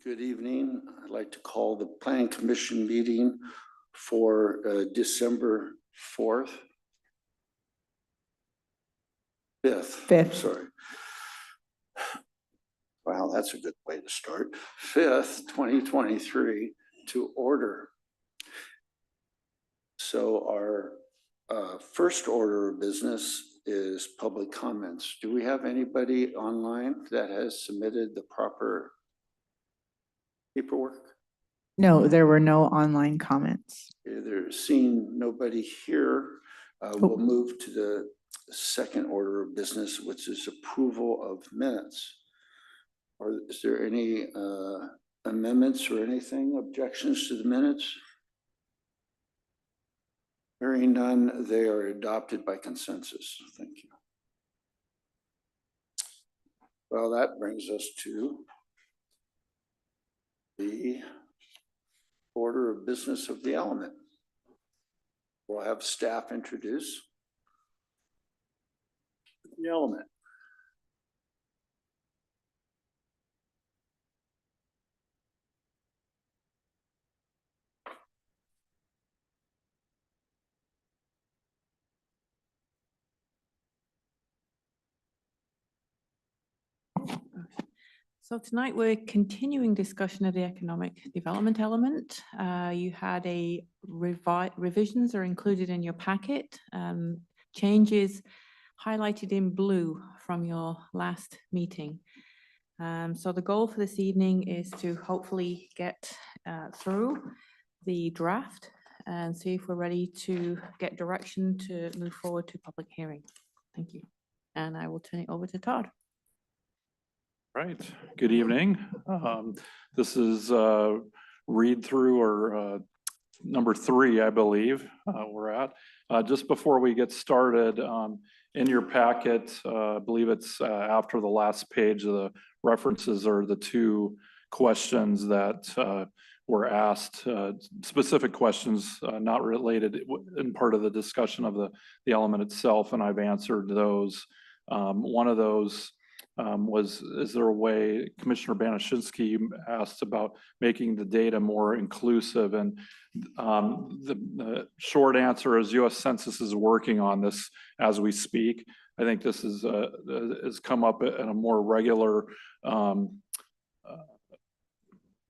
Good evening. I'd like to call the Planning Commission meeting for December 4th. 5th. Sorry. Wow, that's a good way to start. 5th, 2023 to order. So our first order of business is public comments. Do we have anybody online that has submitted the proper paperwork? No, there were no online comments. There's seeing nobody here. We'll move to the second order of business, which is approval of minutes. Or is there any amendments or anything, objections to the minutes? Hearing none, they are adopted by consensus. Thank you. Well, that brings us to the order of business of the element. We'll have staff introduce the element. So tonight we're continuing discussion of the economic development element. You had a revisions are included in your packet. Changes highlighted in blue from your last meeting. So the goal for this evening is to hopefully get through the draft and see if we're ready to get direction to move forward to public hearing. Thank you. And I will turn it over to Todd. Right. Good evening. This is read through or number 3, I believe we're at. Just before we get started, in your packet, I believe it's after the last page of the references are the 2 questions that were asked, specific questions not related in part of the discussion of the element itself, and I've answered those. One of those was, is there a way, Commissioner Banashinsky asked about making the data more inclusive, and the short answer is U.S. Census is working on this as we speak. I think this is has come up in a more regular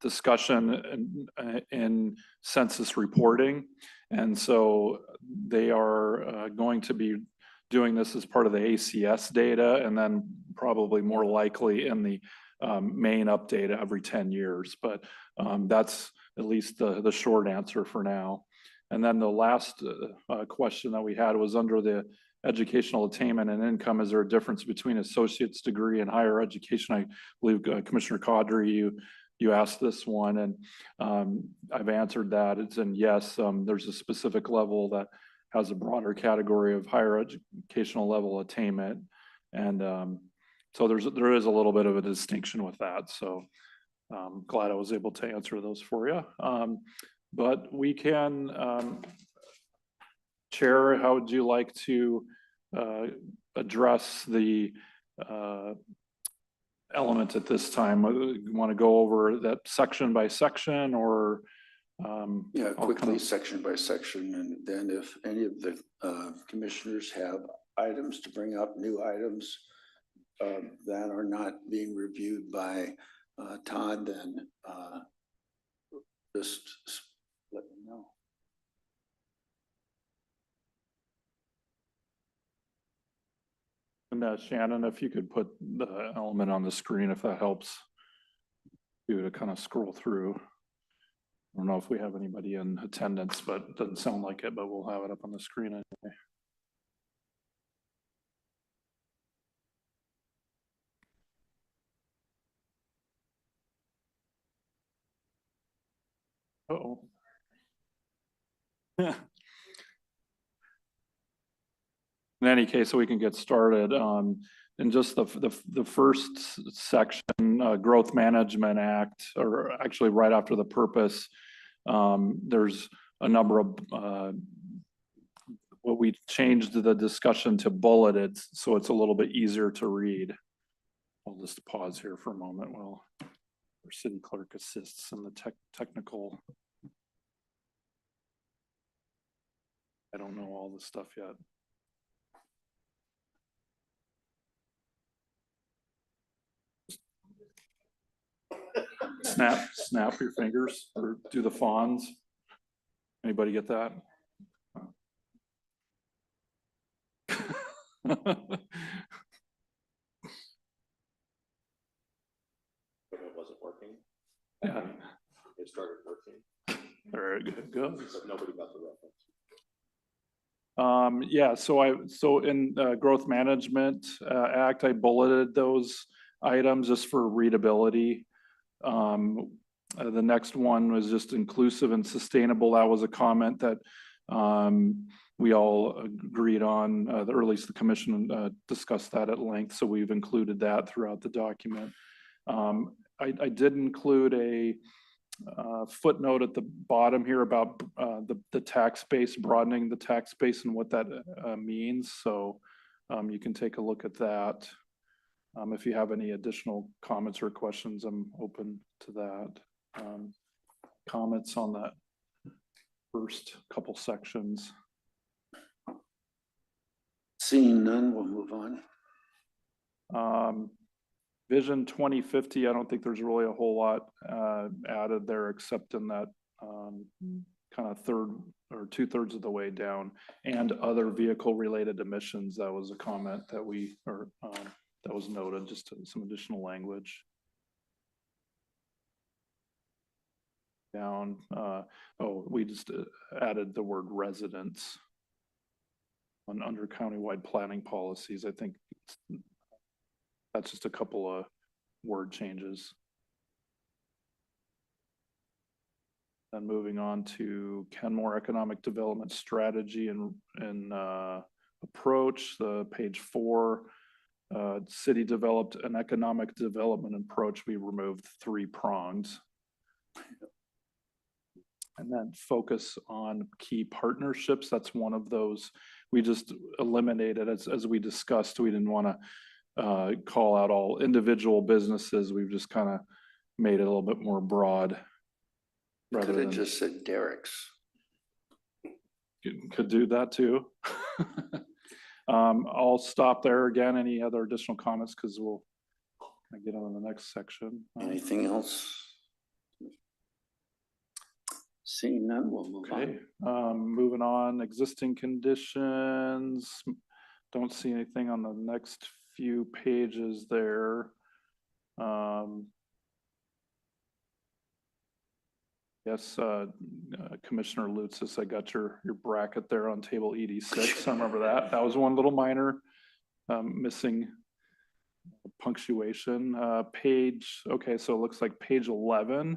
discussion in census reporting, and so they are going to be doing this as part of the ACS data, and then probably more likely in the main update every 10 years. But that's at least the short answer for now. And then the last question that we had was under the educational attainment and income. Is there a difference between associate's degree and higher education? I believe Commissioner Caudry, you asked this one, and I've answered that. It's in yes, there's a specific level that has a broader category of higher educational level attainment. And so there is a little bit of a distinction with that. So I'm glad I was able to answer those for you. But we can, Chair, how would you like to address the element at this time? You want to go over that section by section, or? Yeah, quickly, section by section, and then if any of the commissioners have items to bring up, new items that are not being reviewed by Todd, then just let me know. And Shannon, if you could put the element on the screen, if that helps you to kind of scroll through. I don't know if we have anybody in attendance, but it doesn't sound like it, but we'll have it up on the screen anyway. Uh-oh. In any case, so we can get started. In just the first section, Growth Management Act, or actually right after the purpose, there's a number of what we changed the discussion to bulleted, so it's a little bit easier to read. I'll just pause here for a moment while Our city clerk assists in the technical. I don't know all this stuff yet. Snap your fingers or do the fawns. Anybody get that? But it wasn't working. Yeah. It started working, All right, good. but nobody got the reference. Yeah, so in Growth Management Act, I bulleted those items just for readability. The next one was just inclusive and sustainable. That was a comment that we all agreed on, or at least the commission discussed that at length. So we've included that throughout the document. I did include a footnote at the bottom here about the tax base, broadening the tax base and what that means. So you can take a look at that. If you have any additional comments or questions, I'm open to that. Comments on that first couple sections? Seeing none, we'll move on. Vision 2050, I don't think there's really a whole lot added there, except in that kind of third or 2/3 of the way down, and other vehicle related emissions. That was a comment that that was noted, just some additional language. Down, we just added the word residents under countywide planning policies. I think that's just a couple of word changes. Then moving on to Kenmore Economic Development Strategy and approach, page 4. City developed an economic development approach. We removed 3 prongs. And then focus on key partnerships. That's one of those. We just eliminated, as we discussed, we didn't want to call out all individual businesses. We've just kind of made it a little bit more broad. Could have just said Derek's. Could do that too. I'll stop there again. Any other additional comments? Because we'll get on to the next section. Anything else? Seeing none, we'll move Okay, on. moving on, existing conditions. Don't see anything on the next few pages there. Yes, Commissioner Lutzis, I got your bracket there on table ED6. I remember that. That was one little minor missing punctuation. Okay, so it looks like page 11.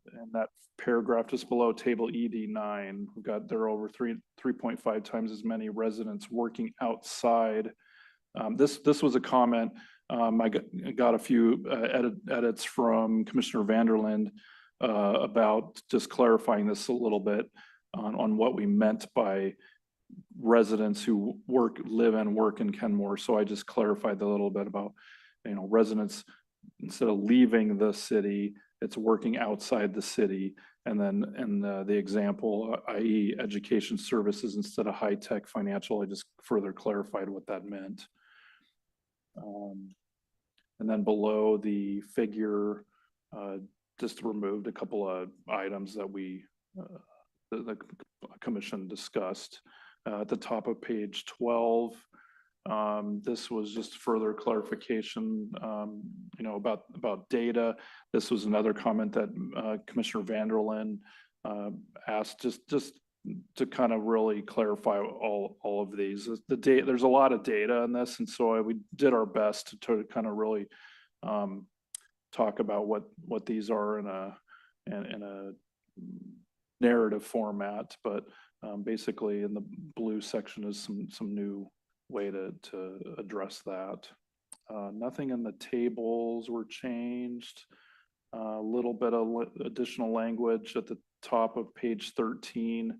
And that paragraph just below table ED9, we've got there are over 3.5 times as many residents working outside. This was a comment. I got a few edits from Commissioner Vanderland about just clarifying this a little bit on what we meant by residents who live and work in Kenmore. So I just clarified a little bit about, residents, instead of leaving the city, it's working outside the city. And then in the example, i.e. education services instead of high-tech financial, I just further clarified what that meant. And then below the figure, just removed a couple of items that the commission discussed. At the top of page 12, this was just further clarification, about data. This was another comment that Commissioner Vanderland asked, just to kind of really clarify all of these. There's a lot of data in this, and so we did our best to kind of really talk about what these are in a narrative format. But basically, in the blue section is some new way to address that. Nothing in the tables were changed. A little bit of additional language at the top of page 13.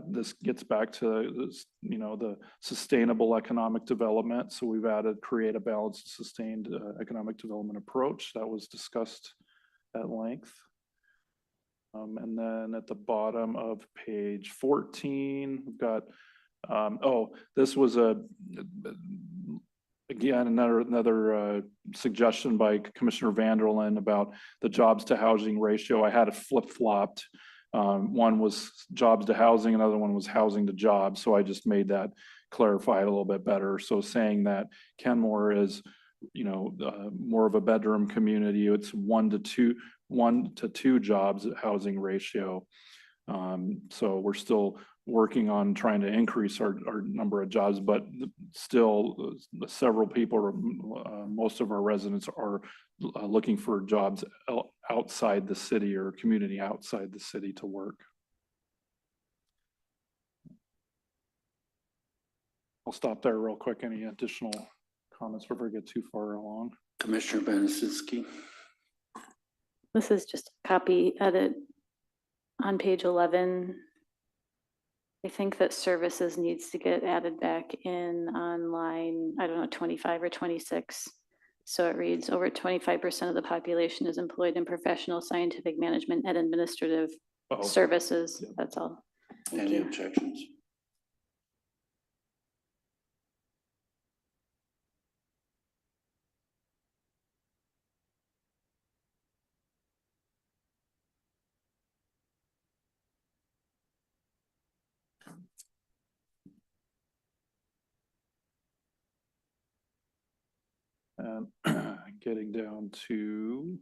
This gets back to this, the sustainable economic development. So we've added create a balanced, sustained economic development approach that was discussed at length. And then at the bottom of page 14, we've got, this was again, another suggestion by Commissioner Vanderlyn about the jobs to housing ratio. I had it flip-flopped. One was jobs to housing, another one was housing to jobs. So I just made that clarify a little bit better. So saying that Kenmore is, more of a bedroom community, it's 1 to 2 jobs housing ratio. So we're still working on trying to increase our number of jobs, but still several people, most of our residents are looking for jobs outside the city or community outside the city to work. I'll stop there real quick. Any additional comments before we get too far along? Commissioner Benesinski. This is just a copy edit on page 11. I think that services needs to get added back in on line, I don't know, 25 or 26. So it reads, over 25% of the population is employed in professional, scientific, management, and administrative services. Yeah. That's all. Thank Any you. objections? And getting down to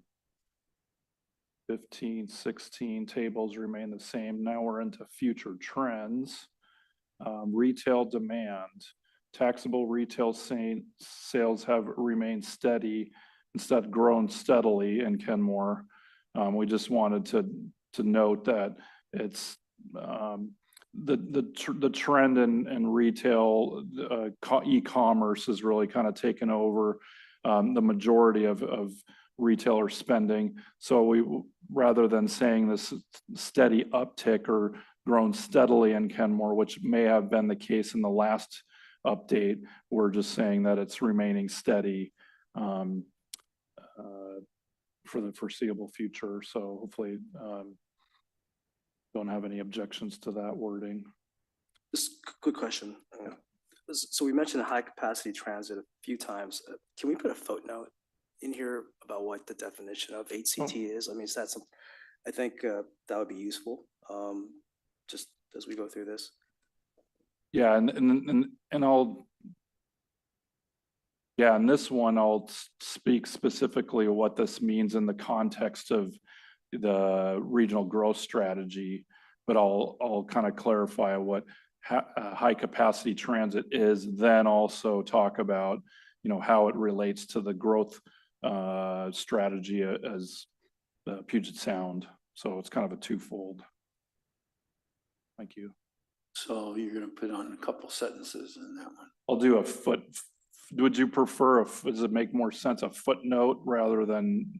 15, 16 tables remain the same. Now we're into future trends. Retail demand. Taxable retail sales have remained steady, instead grown steadily in Kenmore. We just wanted to note that it's the trend in retail, e-commerce has really kind of taken over the majority of retailer spending. So we, rather than saying this steady uptick or grown steadily in Kenmore, which may have been the case in the last update, we're just saying that it's remaining steady for the foreseeable future. So hopefully don't have any objections to that wording. Just quick question. So we mentioned high capacity transit a few times. Can we put a footnote in here about what the definition of HCT is? I mean, is that some, I think that would be useful, just as we go through this. Yeah, and I'll, yeah, in this one, I'll speak specifically what this means in the context of the regional growth strategy, but I'll kind of clarify what high capacity transit is, then also talk about, how it relates to the growth strategy as Puget Sound. So it's kind of a twofold. Thank you. So you're going to put on a couple sentences in that one. I'll do a would you prefer, does it make more sense, a footnote rather than?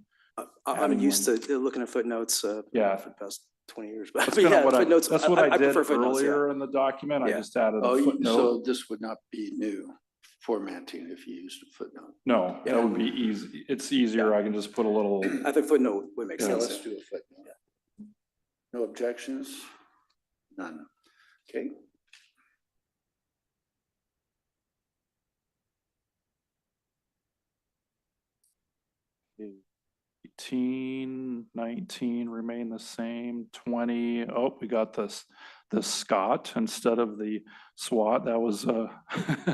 I'm used to looking at footnotes Yeah. for the past 20 years, but That's yeah, what footnotes. that's what I did prefer footnotes, earlier in the document. Yeah. I just added Oh, a footnote. so this would not be new formatting if you used a footnote. No, Yeah. that would be easy. It's easier. I can just put a little. I think footnote would make Yeah, sense. let's do a footnote. No objections? None. Okay. Okay. 18, 19 remain the same. 20. Oh, we got this Scott instead of the SWAT. That was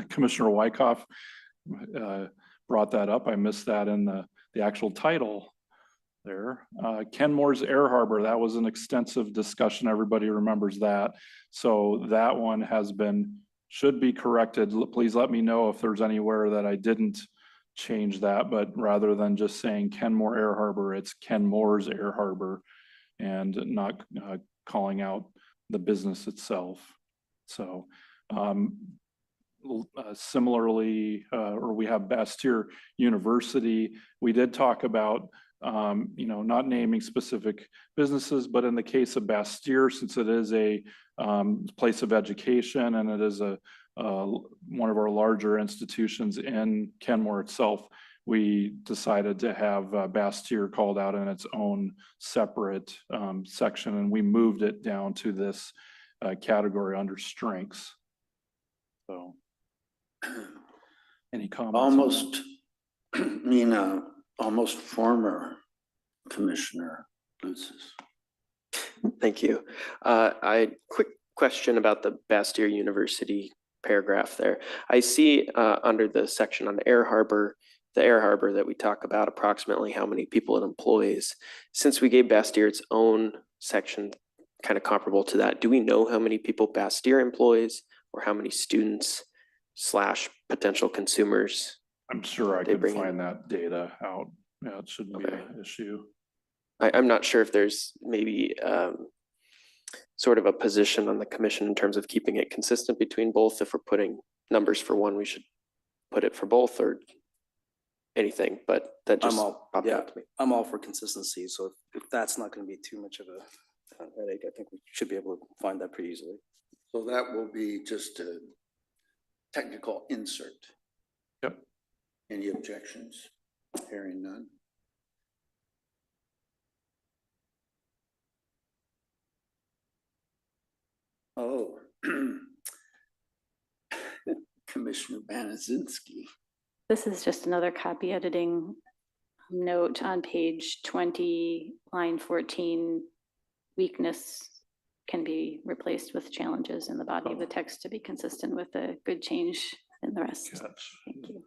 Commissioner Wyckoff brought that up. I missed that in the actual title there. Kenmore's Air Harbor, that was an extensive discussion. Everybody remembers that. So that one should be corrected. Please let me know if there's anywhere that I didn't change that, but rather than just saying Kenmore Air Harbor, it's Kenmore's Air Harbor, and not calling out the business itself. So similarly, or we have Bastyr University. We did talk about you know, not naming specific businesses, but in the case of Bastyr, since it is a place of education and it is one of our larger institutions in Kenmore itself, we decided to have Bastyr called out in its own separate section, and we moved it down to this category under strengths. So, any comments? Almost, almost former Commissioner Lucis. Thank you. Quick question about the Bastyr University paragraph there. I see under the section on the air harbor that we talk about approximately how many people it employs. Since we gave Bastyr its own section kind of comparable to that, do we know how many people Bastyr employs or how many students / potential consumers? I'm sure I they could bring in? find that data out. Yeah, it shouldn't be an issue. I'm not sure if there's maybe sort of a position on the commission in terms of keeping it consistent between both. If we're putting numbers for one, we should put it for both or anything, but that just popped out to me. I'm all for consistency. So if that's not going to be too much of a headache, I think we should be able to find that pretty easily. So that will be just a technical insert. Yep. Any objections? Hearing none. Oh, Commissioner Banazinski. This is just another copy editing note on page 20, line 14. Weakness can be replaced with challenges in the body of the text to be consistent with a good change in the rest. Catch. Thank you.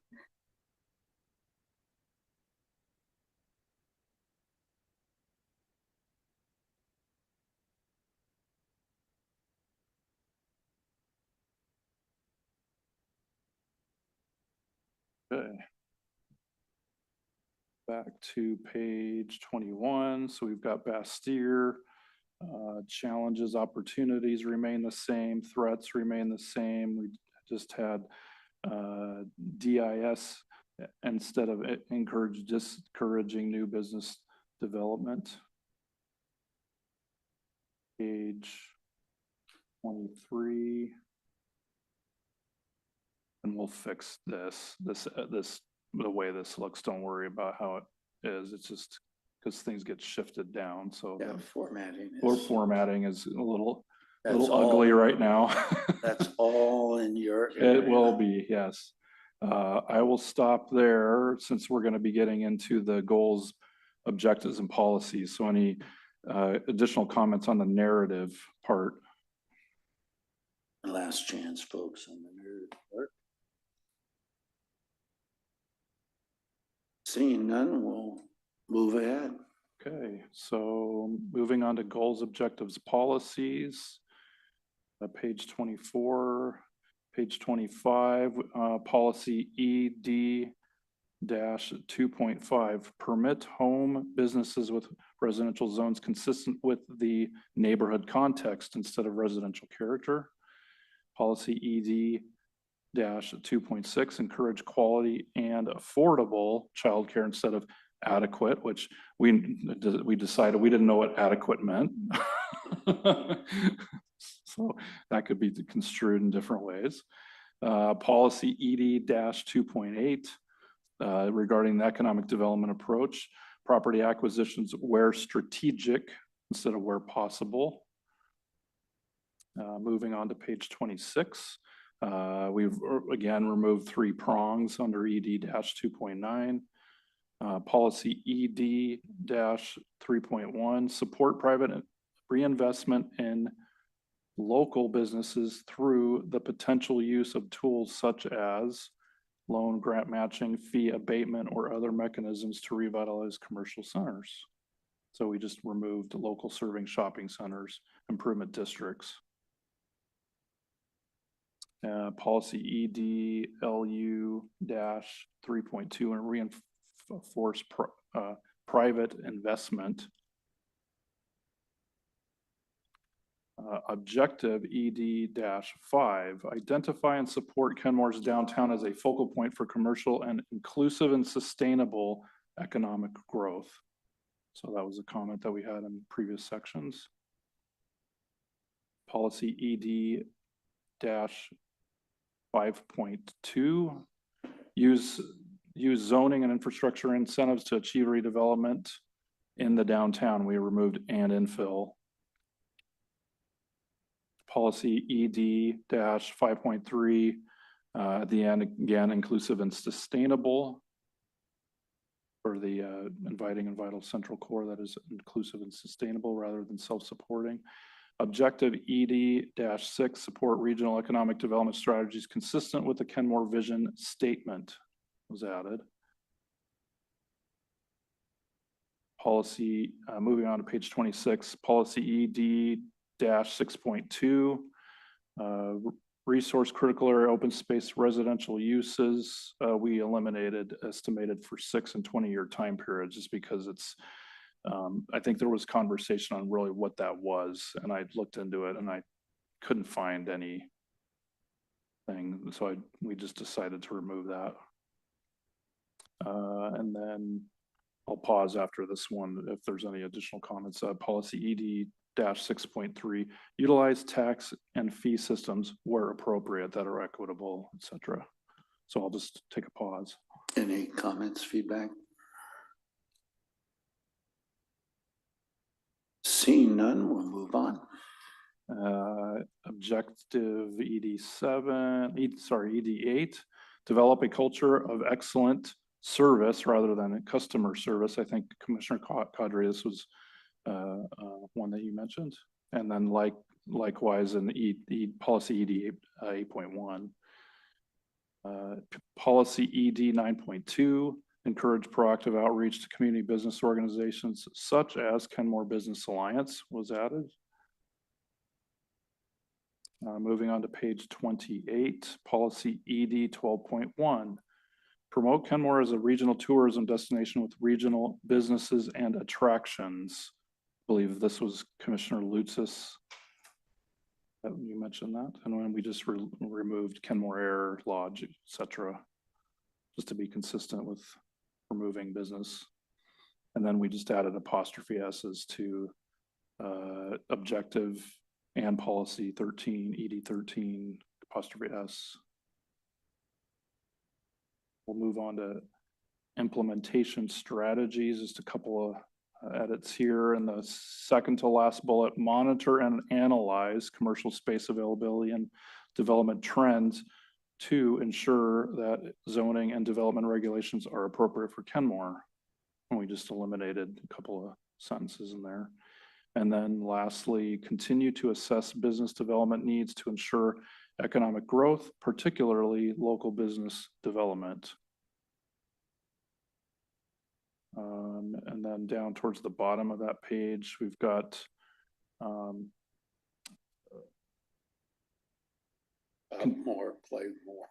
Okay. Back to page 21. So we've got Bastyr. Challenges, opportunities remain the same. Threats remain the same. We just had DIS instead of discouraging new business development. Page 23. And we'll fix this, the way this looks. Don't worry about how it is. It's just because things get shifted down. So Yeah, formatting. formatting is a little That's ugly all- right now. That's all in your It area. will be, yes. I will stop there since we're going to be getting into the goals, objectives, and policies. So any additional comments on the narrative part? Last chance, folks, on the narrative part. Seeing none, we'll move ahead. Okay, so moving on to goals, objectives, policies. Page 24, page 25, policy ED-2.5, permit home businesses with residential zones consistent with the neighborhood context instead of residential character. Policy ED-2.6, encourage quality and affordable childcare instead of adequate, which we decided we didn't know what adequate meant. So that could be construed in different ways. Policy ED-2.8, regarding the economic development approach, property acquisitions where strategic instead of where possible. Moving on to page 26. We've again removed 3 prongs under ED-2.9. Policy ED-3.1, support private reinvestment in local businesses through the potential use of tools such as loan, grant matching, fee abatement, or other mechanisms to revitalize commercial centers. So we just removed local serving shopping centers, improvement districts. Policy ED-LU-3.2 and reinforce private investment. Objective ED-5, identify and support Kenmore's downtown as a focal point for commercial and inclusive and sustainable economic growth. So that was a comment that we had in previous sections. Policy ED-5.2, use zoning and infrastructure incentives to achieve redevelopment in the downtown. We removed and infill. Policy ED-5.3, at the end, again, inclusive and sustainable. For the inviting and vital central core, that is inclusive and sustainable rather than self-supporting. Objective ED-6, support regional economic development strategies consistent with the Kenmore vision statement was added. Policy, moving on to page 26, policy ED-6.2, resource critical area open space residential uses. We eliminated estimated for 6 and 20-year time periods just because it's, I think there was conversation on really what that was, and I looked into it and I couldn't find anything. So we just decided to remove that. And then I'll pause after this one if there's any additional comments. Policy ED-6.3, utilize tax and fee systems where appropriate that are equitable, etc. So I'll just take a pause. Any comments, feedback? Seeing none, we'll move on. Objective ED-8, develop a culture of excellent service rather than customer service. I think Commissioner Cadre, this was one that you mentioned. And then likewise in policy ED-8.1. Policy ED-9.2, encourage proactive outreach to community business organizations such as Kenmore Business Alliance was added. Moving on to page 28, policy ED-12.1. Promote Kenmore as a regional tourism destination with regional businesses and attractions. I believe this was Commissioner Lutzis. You mentioned that. And when we just removed Kenmore Air Lodge, etc., just to be consistent with removing business. And then we just added apostrophe S's to objective and policy 13, ED-13, apostrophe S. We'll move on to implementation strategies, just a couple of edits here. In the second to last bullet, monitor and analyze commercial space availability and development trends to ensure that zoning and development regulations are appropriate for Kenmore. And we just eliminated a couple of sentences in there. And then lastly, continue to assess business development needs to ensure economic growth, particularly local business development. And then down towards the bottom of that page, we've got More, play more.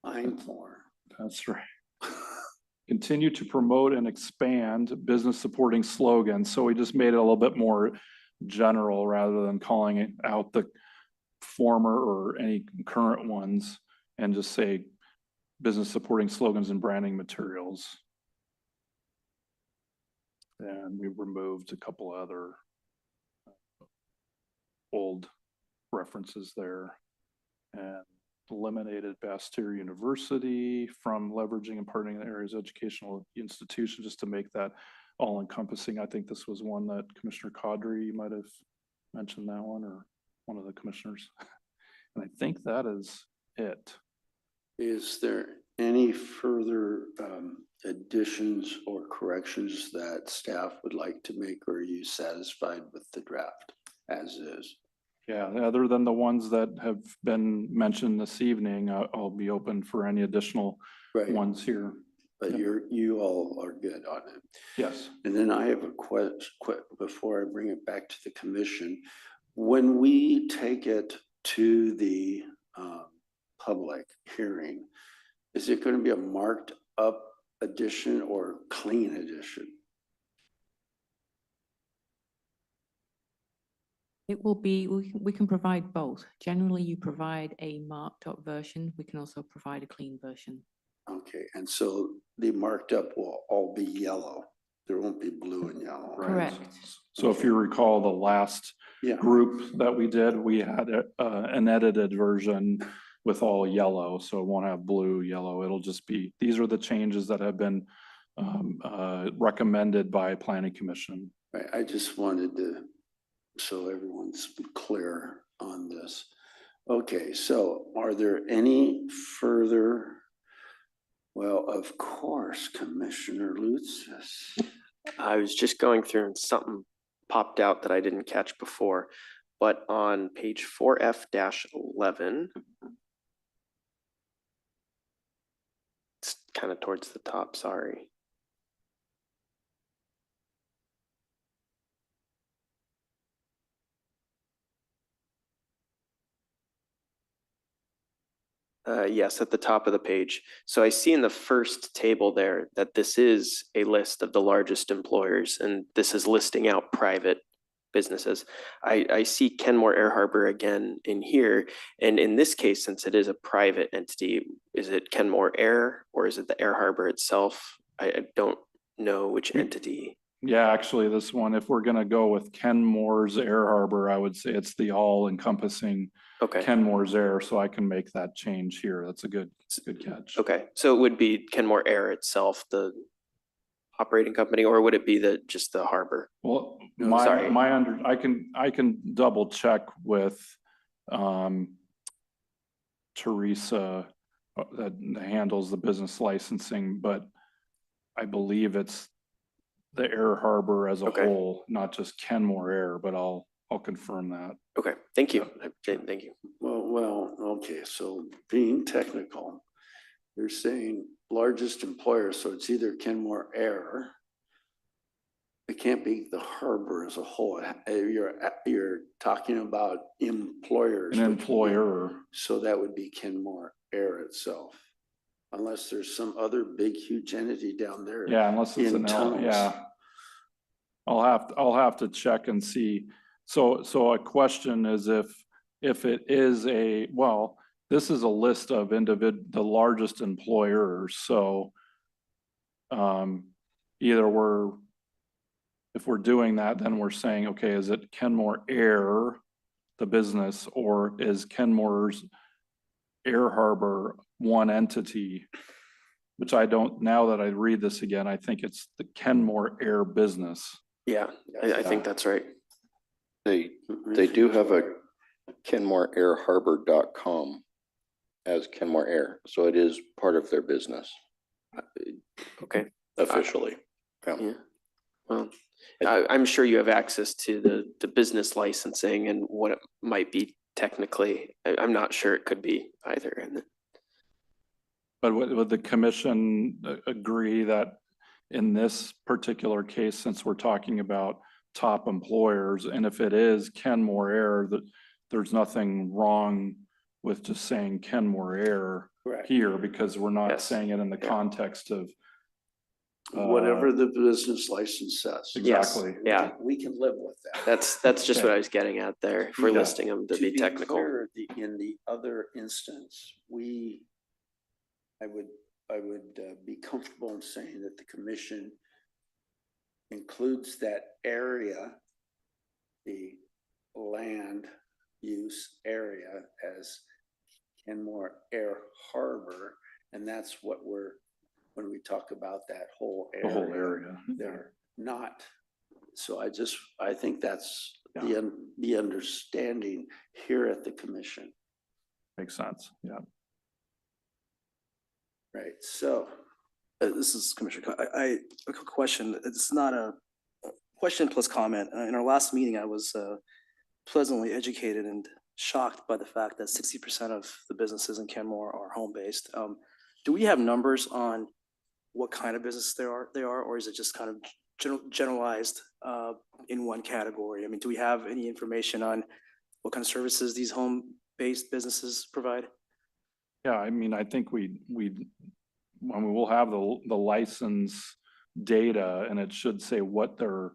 Find more. that's right. Continue to promote and expand business supporting slogans. So we just made it a little bit more general rather than calling it out the former or any current ones, and just say business supporting slogans and branding materials. And we removed a couple other old references there and eliminated Bastyr University from leveraging and partnering in the area's educational institution, just to make that all encompassing. I think this was one that Commissioner Cadre, you might have mentioned that one, or one of the commissioners. And I think that is it. Is there any further additions or corrections that staff would like to make, or are you satisfied with the draft as is? Yeah, other than the ones that have been mentioned this evening, I'll be open for any additional ones here. But Yeah. you all are good on it. Yes. And then I have a question before I bring it back to the commission. When we take it to the public hearing, is it going to be a marked up edition or clean edition? It will be, we can provide both. Generally, you provide a marked up version. We can also provide a clean version. Okay, and so the marked up will all be yellow. There won't be blue and yellow. Right. Correct. So if you recall the last Yeah, group that we did, we had an edited version with all yellow, so it won't have blue, yellow. It'll just be, these are the changes that have been recommended by Planning Commission. right. I just wanted to, so everyone's clear on this. Okay, so are there any further? Well, of course, Commissioner Lutzis. I was just going through and something popped out that I didn't catch before, but on page 4F-11, it's kind of towards the top, sorry. Yes, at the top of the page. So I see in the first table there that this is a list of the largest employers, and this is listing out private businesses. I see Kenmore Air Harbor again in here, and in this case, since it is a private entity, is it Kenmore Air or is it the Air Harbor itself? I don't know which entity. Yeah, actually, this one, if we're gonna go with Kenmore's Air Harbor, I would say it's the all encompassing Okay, Kenmore's Air, so I can make that change here. That's a good catch. okay. So it would be Kenmore Air itself, the operating company, or would it be just the harbor? Well, No, sorry. I can double check with Teresa that handles the business licensing, but I believe it's the Air Harbor as a Okay. whole, not just Kenmore Air, but I'll confirm that. Okay, thank you. Thank you. Well, okay, so being technical, you're saying largest employer, so it's either Kenmore Air. It can't be the harbor as a whole. You're talking about employers. An which would be- employer, So that would be Kenmore Air itself. Unless there's some other big huge entity down there. yeah, unless it's In an L, tunnels. yeah. I'll have to check and see. So a question is if it is well, this is a list of the largest employers, so either if we're doing that, then we're saying, okay, is it Kenmore Air, the business, or is Kenmore's Air Harbor one entity? Which I don't, now that I read this again, I think it's the Kenmore Air business. Yeah, I think that's right. They do have a KenmoreAirHarbor.com as Kenmore Air, so it is part of their business Okay, officially. yeah. Well, I'm sure you have access to the business licensing and what it might be technically. I'm not sure it could be either. And But would the commission agree that in this particular case, since we're talking about top employers, and if it is Kenmore Air, that there's nothing wrong with just saying Kenmore Air Correct. here, because we're not Yes. saying it in the Yeah. context of Whatever the business license says. yes, exactly. yeah, We can live with that. that's just what Okay. I was getting at there. If we're Yeah. listing them to be technical. Clear, in the other instance, I would be comfortable in saying that the commission includes that area, the land use area, as Kenmore Air Harbor, and that's what when we talk about that whole The whole area, area. they're not. So I think that's Yeah. the understanding here at the commission, Makes sense, yeah. right? So, This is Commissioner, a quick question. It's not a question plus comment. In our last meeting, I was pleasantly educated and shocked by the fact that 60% of the businesses in Kenmore are home-based. Do we have numbers on what kind of business they are, or is it just kind of generalized in one category? I mean, do we have any information on what kind of services these home-based businesses provide? Yeah, I mean, I think we'll have the license data, and it should say what their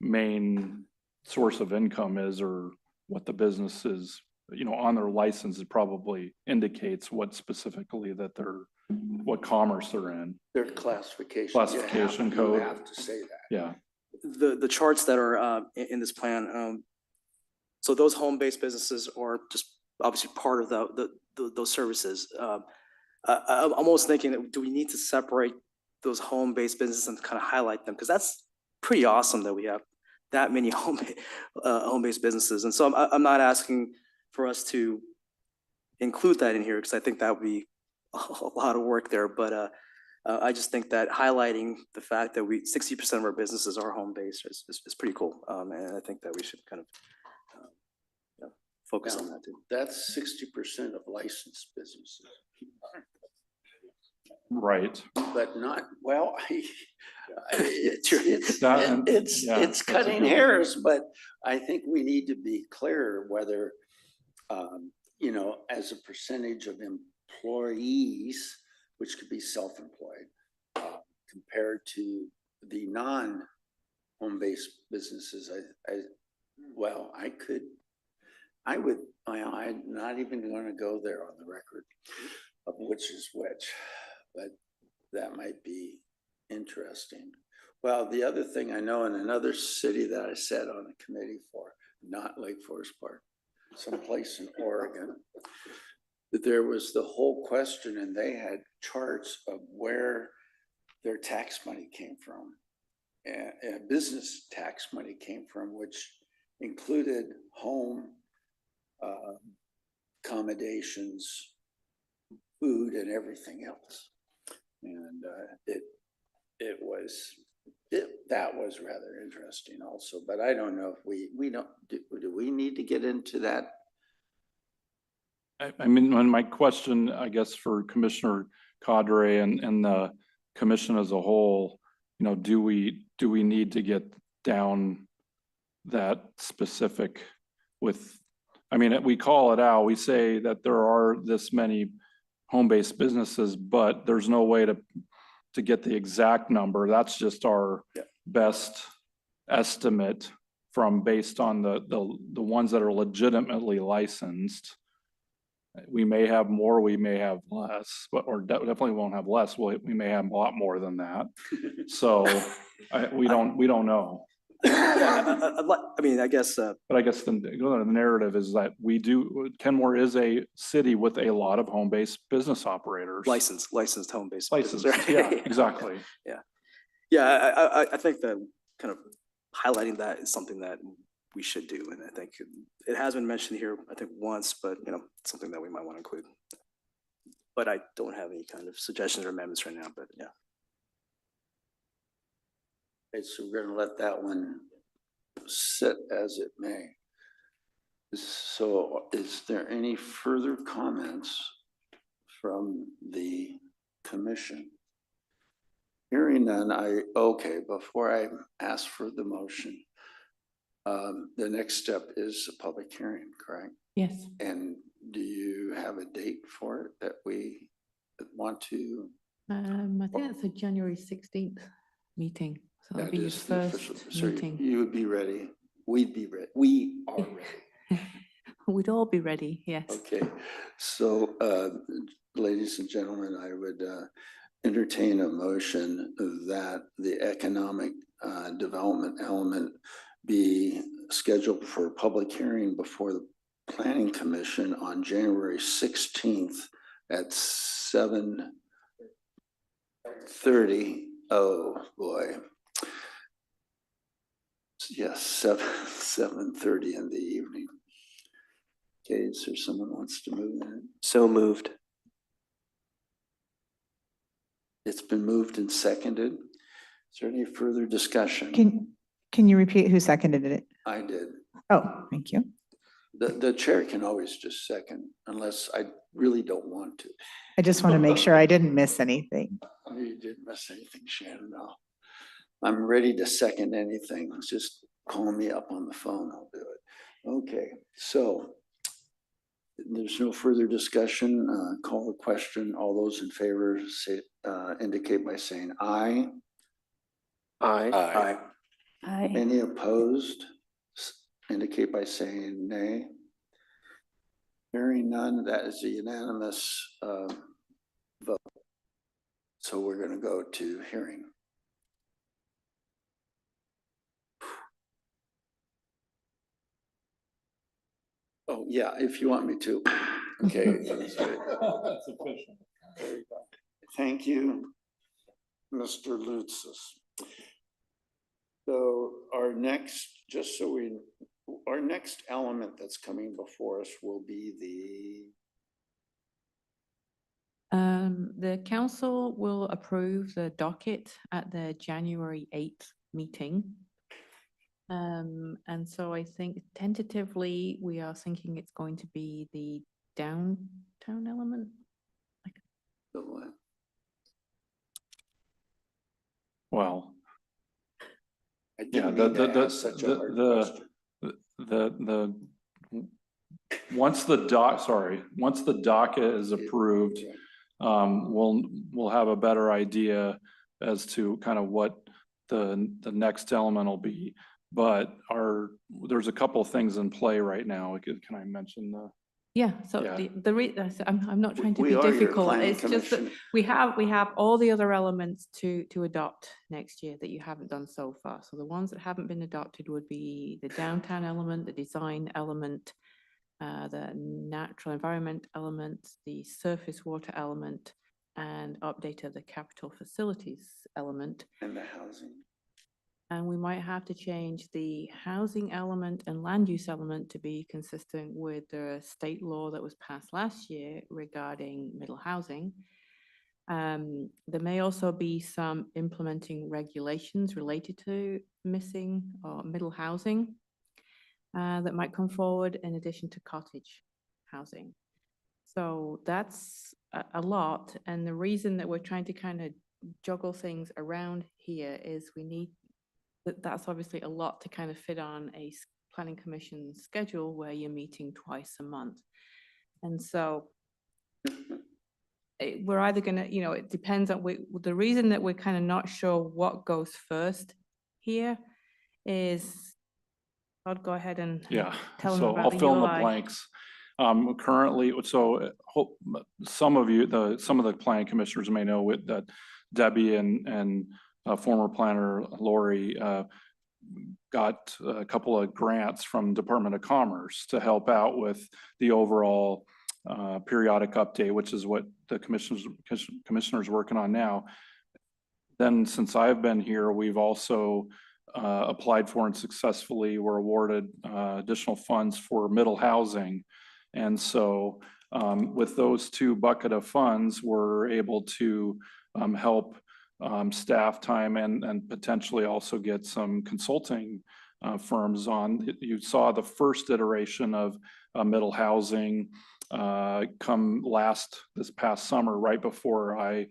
main source of income is, or what the business is, on their license. It probably indicates what specifically that they're what commerce they're in. Their classification. Classification You code. have to say that. Yeah. The charts that are in this plan, so those home-based businesses are just obviously part of those services. I'm almost thinking, do we need to separate those home-based businesses and kind of highlight them? Because that's pretty awesome that we have that many home-based businesses. And so I'm not asking for us to include that in here because I think that would be a lot of work there. But I just think that highlighting the fact that 60% of our businesses are home-based is pretty cool. And I think that we should kind of focus on that too. That's 60% of licensed businesses. Right. But not, well, it's Yeah, it's that's a cutting good one. hairs, but I think we need to be clear whether, you know, as a percentage of employees, which could be self-employed, compared to the non-home-based businesses, I'm not even going to go there on the record of which is which, but that might be interesting. Well, the other thing I know in another city that I sat on a committee for, not Lake Forest Park, someplace in Oregon, there was the whole question, and they had charts of where their tax money came from, and business tax money came from, which included home accommodations, food, and everything else. And that was rather interesting also, but I don't know if do we need to get into that? I mean, when my question, I guess, for Commissioner Cadre and the commission as a whole, you know, do we need to get down that specific with, I mean, we call it out, we say that there are this many home-based businesses, but there's no way to get the exact number. That's just our best estimate from based on the ones that are legitimately licensed. We may have more, we may have less, but or definitely won't have less. We may have a lot more than that. So we don't know. I mean, I guess. But I guess the narrative is that Kenmore is a city with a lot of home-based business operators. Licensed home-based. Licensed, business, yeah, right? exactly. Yeah, I think that kind of highlighting that is something that we should do. And I think it has been mentioned here, I think once, but you know, something that we might want to include. But I don't have any kind of suggestions or amendments right now, but yeah. Okay, so we're going to let that one sit as it may. So is there any further comments from the commission? Hearing none, before I ask for the motion, the next step is a public hearing, correct? Yes. And do you have a date for it that we want to? I think it's a January 16th meeting. So that'll That be your is the official, first so meeting. you would be ready. We'd be ready. We are ready. We'd all be ready, yes. Okay, so ladies and gentlemen, I would entertain a motion that the economic development element be scheduled for a public hearing before the Planning Commission on January 16th at 7:30. Oh boy. Yes, 7:30 in the evening. Okay, is there someone who wants to move that? So moved. It's been moved and seconded. Is there any further discussion? Can you repeat who seconded it? I did. Oh, thank you. The chair can always just second unless I really don't want to. I just want to make sure I didn't miss anything. You didn't miss anything, Shannon. No. I'm ready to second anything. Just call me up on the phone. I'll do it. Okay, so there's no further discussion. Call the question. All those in favor say, indicate by saying aye. Aye. Aye. Any opposed? Indicate by saying nay. Hearing none, that is a unanimous vote. So we're going to go to hearing. Oh, yeah, if you want me to. Okay. That's efficient. Thank you, Mr. Lutzis. So our next, our next element that's coming before us will be The council will approve the docket at the January 8th meeting. And so I think tentatively, we are thinking it's going to be the downtown element. the what? Well, I yeah, didn't mean to ask such a hard question. once the docket is approved, we'll have a better idea as to kind of what the next element will be. But there's a couple of things in play right now. Can I mention the? Yeah, so Yeah. I'm not trying to We be are your difficult. planning It's just that commission. we have all the other elements to adopt next year that you haven't done so far. So the ones that haven't been adopted would be the downtown element, the design element, the natural environment element, the surface water element, and update of the capital facilities element. And the housing. And we might have to change the housing element and land use element to be consistent with the state law that was passed last year regarding middle housing. There may also be some implementing regulations related to missing or middle housing that might come forward in addition to cottage housing. So that's a lot. And the reason that we're trying to kind of juggle things around here is that's obviously a lot to kind of fit on a planning commission schedule where you're meeting twice a month. And so we're either going to, it depends on, the reason that we're kind of not sure what goes first here is, I'll go ahead and tell them so about I'll the fill in the UI. blanks. Currently, so some of the planning commissioners may know that Debbie and former planner Lori got a couple of grants from Department of Commerce to help out with the overall periodic update, which is what the commissioner's working on now. Then since I've been here, we've also applied for and successfully were awarded additional funds for middle housing. And so with those two bucket of funds, we're able to help staff time and potentially also get some consulting firms on. You saw the first iteration of middle housing come this past summer, right before I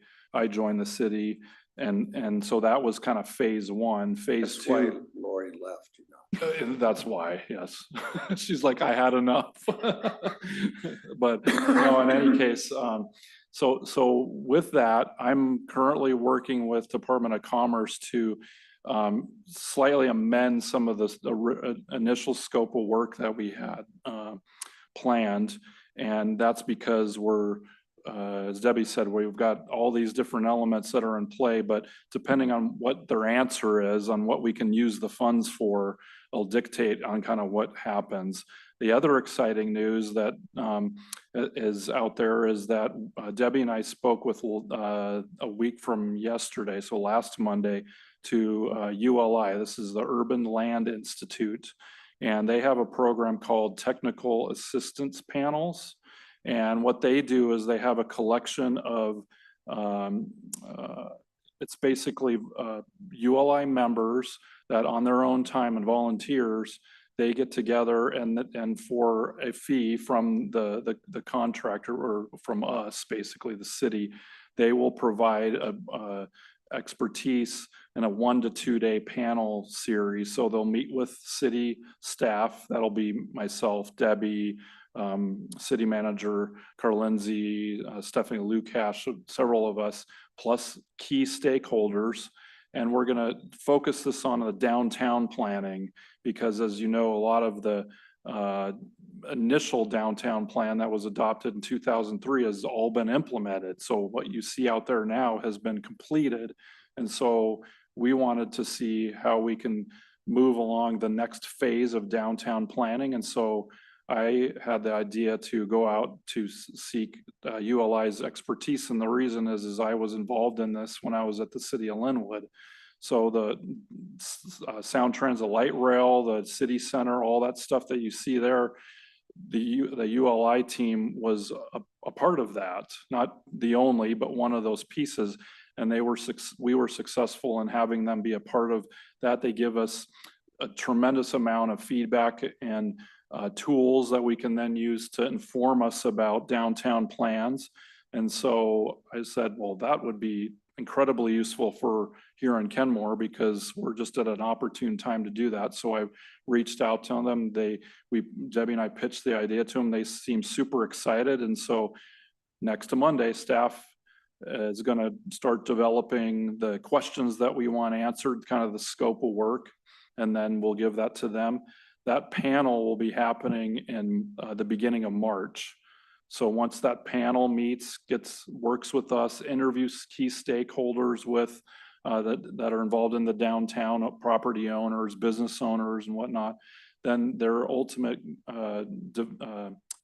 joined the city. And so that was kind of phase one. Phase That's two. why Lori left, That's why, yes. She's like, I had enough. But no, in any case, so with that, I'm currently working with Department of Commerce to slightly amend some of the initial scope of work that we had planned. And that's because as Debbie said, we've got all these different elements that are in play, but depending on what their answer is on what we can use the funds for, it'll dictate on kind of what happens. The other exciting news that is out there is that Debbie and I spoke with a week from yesterday, so last Monday, to ULI. This is the Urban Land Institute, and they have a program called Technical Assistance Panels. And what they do is they have a collection of, it's basically ULI members that on their own time and volunteers, they get together and for a fee from the contractor or from us, basically the city, they will provide expertise in a 1 to 2 day panel series. So they'll meet with city staff. That'll be myself, Debbie, city manager Carl Lindsay, Stephanie Lukash, several of us, plus key stakeholders. And we're going to focus this on the downtown planning because, as you know, a lot of the initial downtown plan that was adopted in 2003 has all been implemented. So what you see out there now has been completed. And so we wanted to see how we can move along the next phase of downtown planning. And so I had the idea to go out to seek ULI's expertise. And the reason is I was involved in this when I was at the city of Linwood. So the Sound Transit Light Rail, the city center, all that stuff that you see there, the ULI team was a part of that, not the only, but one of those pieces. And we were successful in having them be a part of that. They give us a tremendous amount of feedback and tools that we can then use to inform us about downtown plans. And so I said, well, that would be incredibly useful for here in Kenmore because we're just at an opportune time to do that. So I reached out to them. Debbie and I pitched the idea to them. They seemed super excited. And so next to Monday, staff is going to start developing the questions that we want answered, kind of the scope of work, and then we'll give that to them. That panel will be happening in the beginning of March. So once that panel meets, works with us, interviews key stakeholders with that are involved in the downtown, property owners, business owners and whatnot, then their ultimate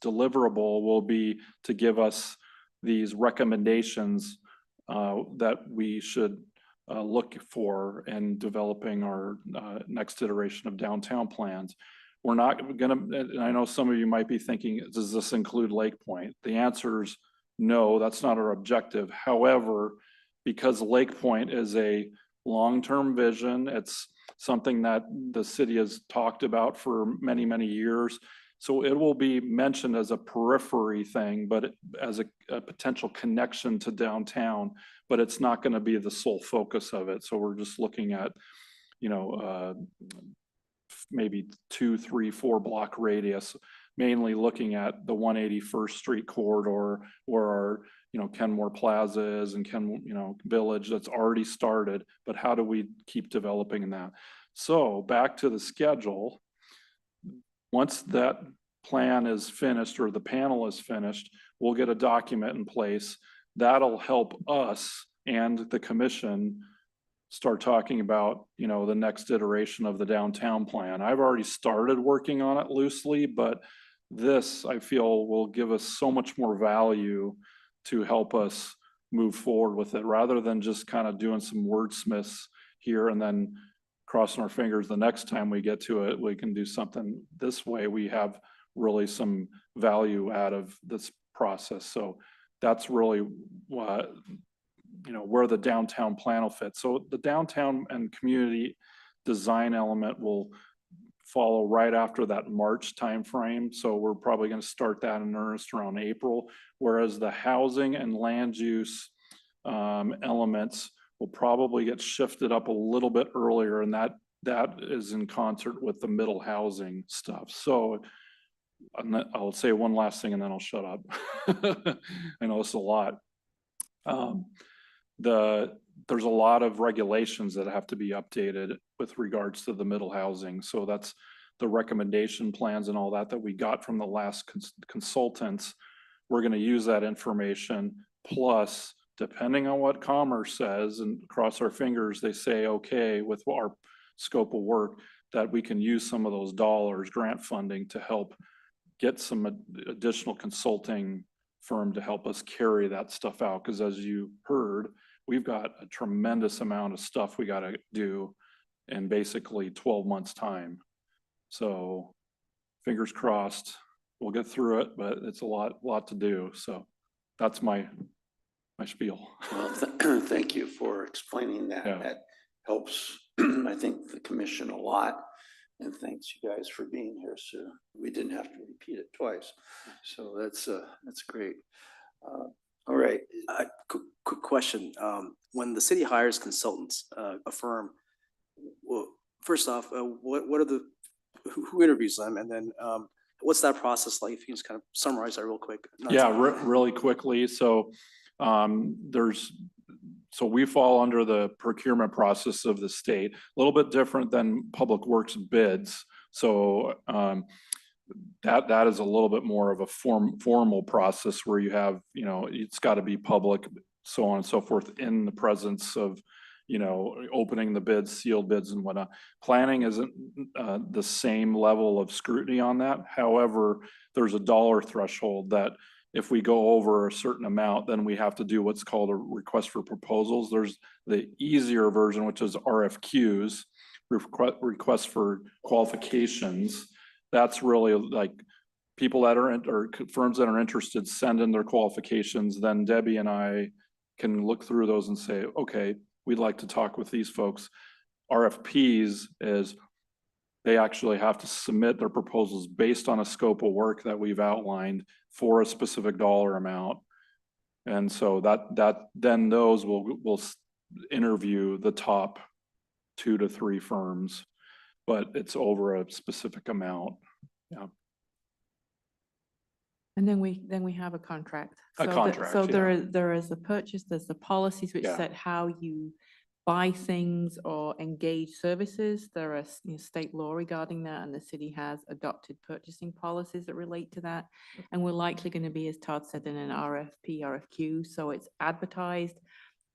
deliverable will be to give us these recommendations that we should look for in developing our next iteration of downtown plans. We're not gonna, and I know some of you might be thinking, does this include Lake Point? The answer is no, that's not our objective. However, because Lake Point is a long-term vision, it's something that the city has talked about for many, many years. So it will be mentioned as a periphery thing, but as a potential connection to downtown, but it's not going to be the sole focus of it. So we're just looking at, maybe 2, 3, 4 block radius, mainly looking at the 181st Street corridor where our, Kenmore Plaza is and Village that's already started, but how do we keep developing that? So back to the schedule. Once that plan is finished or the panel is finished, we'll get a document in place that'll help us and the commission start talking about, the next iteration of the downtown plan. I've already started working on it loosely, but this I feel will give us so much more value to help us move forward with it rather than just kind of doing some wordsmiths here and then crossing our fingers the next time we get to it, we can do something this way. We have really some value out of this process. So that's really what, where the downtown plan will fit. So the downtown and community design element will follow right after that March timeframe. So we're probably going to start that in earnest around April, whereas the housing and land use elements will probably get shifted up a little bit earlier, and that is in concert with the middle housing stuff. So I'll say one last thing and then I'll shut up. I know it's a lot. There's a lot of regulations that have to be updated with regards to the middle housing. So that's the recommendation plans and all that we got from the last consultants. We're going to use that information, plus depending on what Commerce says, and cross our fingers, they say, okay, with our scope of work, that we can use some of those dollars, grant funding, to help get some additional consulting firm to help us carry that stuff out. Because as you heard, we've got a tremendous amount of stuff we got to do in basically 12 months time. So fingers crossed, we'll get through it, but it's a lot to do. So that's my spiel. Well, thank you for explaining that. Yeah. That helps, I think, the commission a lot. And thanks you guys for being here. So we didn't have to repeat it twice. So that's great. All right. Quick question. When the city hires consultants, a firm, well, first off, what are who interviews them? And then what's that process like? If you can just kind of summarize that real quick. Really quickly. So so we fall under the procurement process of the state, a little bit different than public works bids. So that is a little bit more of a formal process where you have, you know, it's got to be public, so on and so forth, in the presence of, you know, opening the bids, sealed bids and whatnot. Planning isn't the same level of scrutiny on that. However, there's a dollar threshold that if we go over a certain amount, then we have to do what's called a request for proposals. There's the easier version, which is RFQs, request for qualifications. That's really like people that are, or firms that are interested send in their qualifications. Then Debbie and I can look through those and say, okay, we'd like to talk with these folks. RFPs is they actually have to submit their proposals based on a scope of work that we've outlined for a specific dollar amount. And so then those will interview the top 2 to 3 firms, but it's over a specific amount. Yeah. And then we have a contract. A contract, So yeah. there is the purchase, there's the policies which Yeah. set how you buy things or engage services. There are state law regarding that, and the city has adopted purchasing policies that relate to that. And we're likely going to be, as Todd said, in an RFP, RFQ. So it's advertised.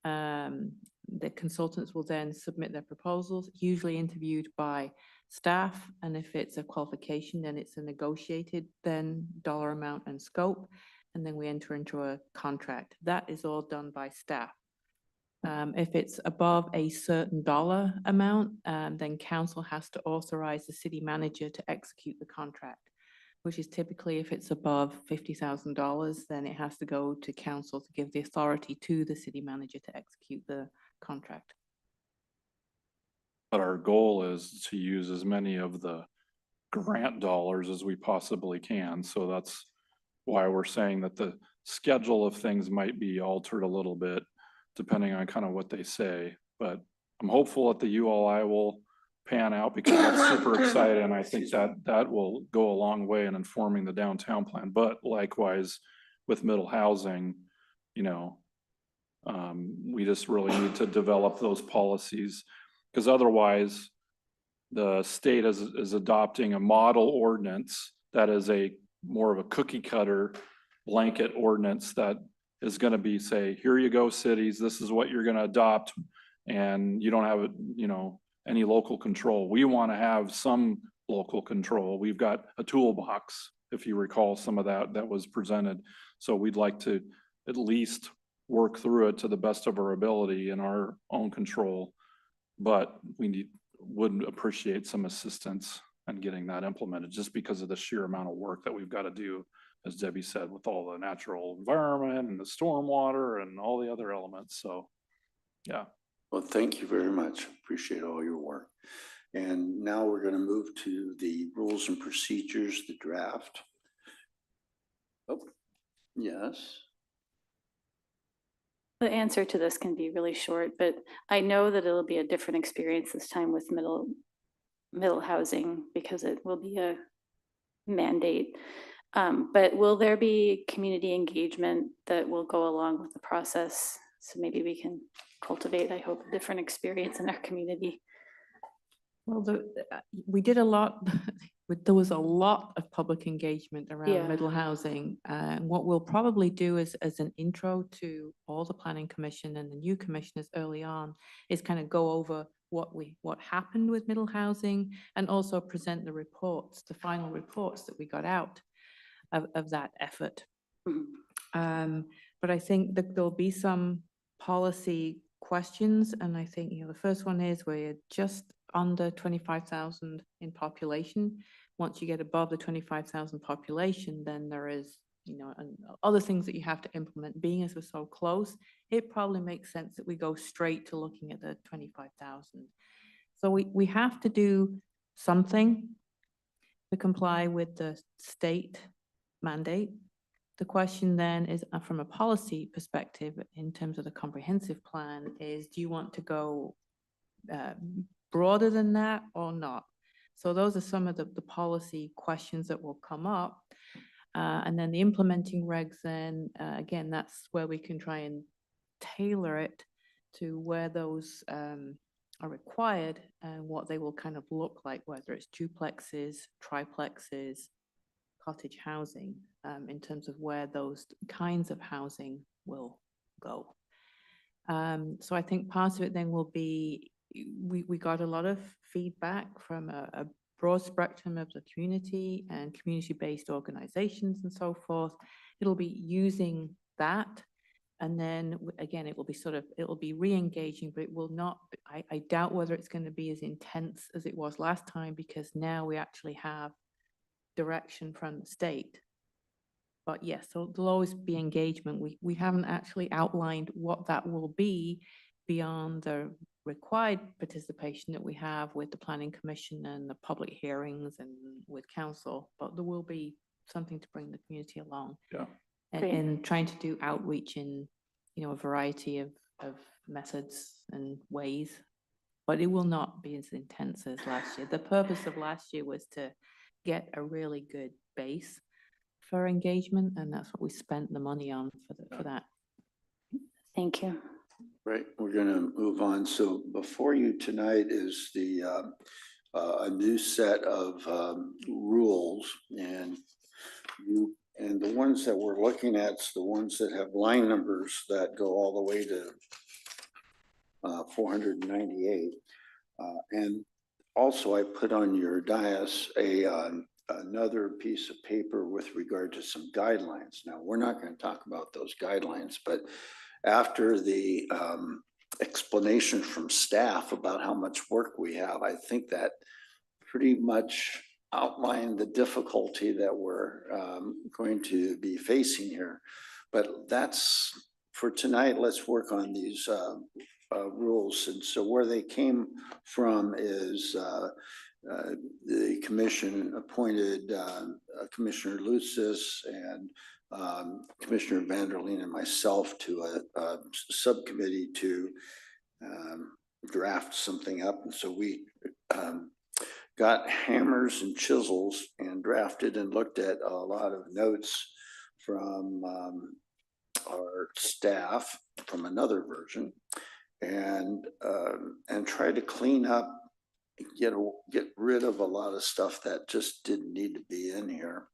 The consultants will then submit their proposals, usually interviewed by staff. And if it's a qualification, then it's a negotiated then dollar amount and scope. And then we enter into a contract. That is all done by staff. If it's above a certain dollar amount, then council has to authorize the city manager to execute the contract, which is typically if it's above $50,000, then it has to go to council to give the authority to the city manager to execute the contract. But our goal is to use as many of the grant dollars as we possibly can. So that's why we're saying that the schedule of things might be altered a little bit depending on kind of what they say. But I'm hopeful that the ULI will pan out because that's super exciting. And I think that will go a long way in informing the downtown plan. But likewise with middle housing, you know, we just really need to develop those policies, because otherwise the state is adopting a model ordinance that is a more of a cookie cutter blanket ordinance that is going to be, say, here you go, cities, this is what you're going to adopt, and you don't have, you know, any local control. We want to have some local control. We've got a toolbox, if you recall some of that was presented. So we'd like to at least work through it to the best of our ability in our own control, but would appreciate some assistance in getting that implemented, just because of the sheer amount of work that we've got to do, as Debbie said, with all the natural environment and the stormwater and all the other elements. So, yeah. Well, thank you very much. Appreciate all your work. And now we're going to move to the rules and procedures, the draft. Oh, yes. The answer to this can be really short, but I know that it'll be a different experience this time with middle housing because it will be a mandate. But will there be community engagement that will go along with the process? So maybe we can cultivate, I hope, a different experience in our community. Well, we did a lot. There was a lot of public engagement around middle housing. And what we'll probably do is, as an intro to all the planning commission and the new commissioners early on, is kind of go over what happened with middle housing and also present the reports, the final reports that we got out of that effort. Mm-hmm. But I think that there'll be some policy questions. And I think, the first one is we're just under 25,000 in population. Once you get above the 25,000 population, then there is, and other things that you have to implement. Being as we're so close, it probably makes sense that we go straight to looking at the 25,000. So we have to do something to comply with the state mandate. The question then is, from a policy perspective, in terms of the comprehensive plan, is do you want to go broader than that or not? So those are some of the policy questions that will come up. And then the implementing regs, then again, that's where we can try and tailor it to where those are required and what they will kind of look like, whether it's duplexes, triplexes, cottage housing in terms of where those kinds of housing will go. So I think part of it then will be, we got a lot of feedback from a broad spectrum of the community and community-based organizations and so forth. It'll be using that. And then again, it will be it will be re-engaging, but it will not, I doubt whether it's going to be as intense as it was last time, because now we actually have direction from the state. But yes, so there'll always be engagement. We haven't actually outlined what that will be beyond the required participation that we have with the Planning Commission and the public hearings and with council, but there will be something to bring the community along. Yeah. Great. And trying to do outreach in, a variety of methods and ways, but it will not be as intense as last year. The purpose of last year was to get a really good base for engagement, and that's what we spent the money on for that. Thank you. Right, we're gonna move on. So before you tonight is a new set of rules, and the ones that we're looking at, is the ones that have line numbers that go all the way to 498. And also I put on your dais another piece of paper with regard to some guidelines. Now, we're not going to talk about those guidelines, but after the explanation from staff about how much work we have, I think that pretty much outlined the difficulty that we're going to be facing here. But that's for tonight. Let's work on these rules. And so where they came from is the commission appointed Commissioner Lucis and Commissioner Vanderleen and myself to a subcommittee to draft something up. And so we got hammers and chisels and drafted and looked at a lot of notes from our staff from another version, and try to clean up, get rid of a lot of stuff that just didn't need to be in here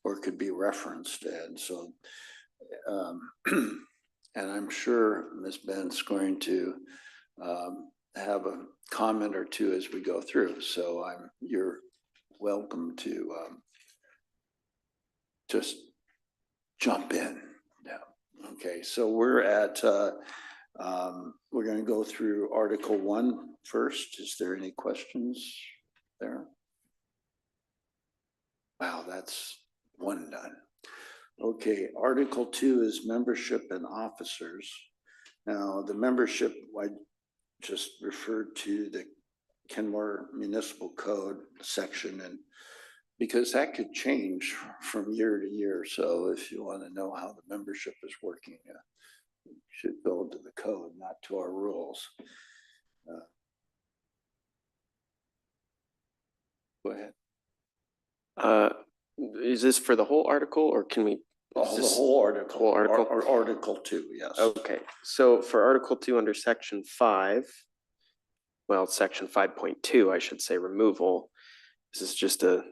or could be referenced. And so, and I'm sure Ms. Bent's going to have a comment or two as we go through. So you're welcome to just jump in. Yeah. Okay. So we're at, we're going to go through Article 1 first. Is there any questions there? Wow, that's one done. Okay, Article 2 is membership and officers. Now, the membership, I just referred to the Kenmore Municipal Code section, and because that could change from year to year. So if you want to know how the membership is working, you should go to the code, not to our rules. Go ahead. Is this for the whole article, or can we? The whole article. Whole article? Or Article 2, yes. Okay, so for Article 2 under Section 5, well, Section 5.2, I should say, removal. This is just a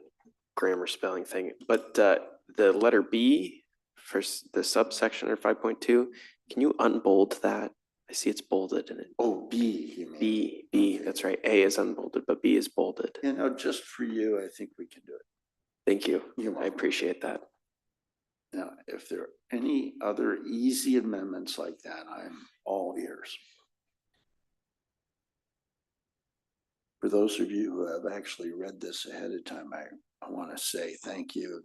grammar spelling thing, but the letter B for the subsection or 5.2, can you unbold that? I see it's bolded in it. Oh, B, you mean? B, that's right. A is unbolded, but B is bolded. You know, just for you, I think we can do it. Thank you. You're I welcome. appreciate that. Now, if there are any other easy amendments like that, I'm all ears. For those of you who have actually read this ahead of time, I want to say thank you,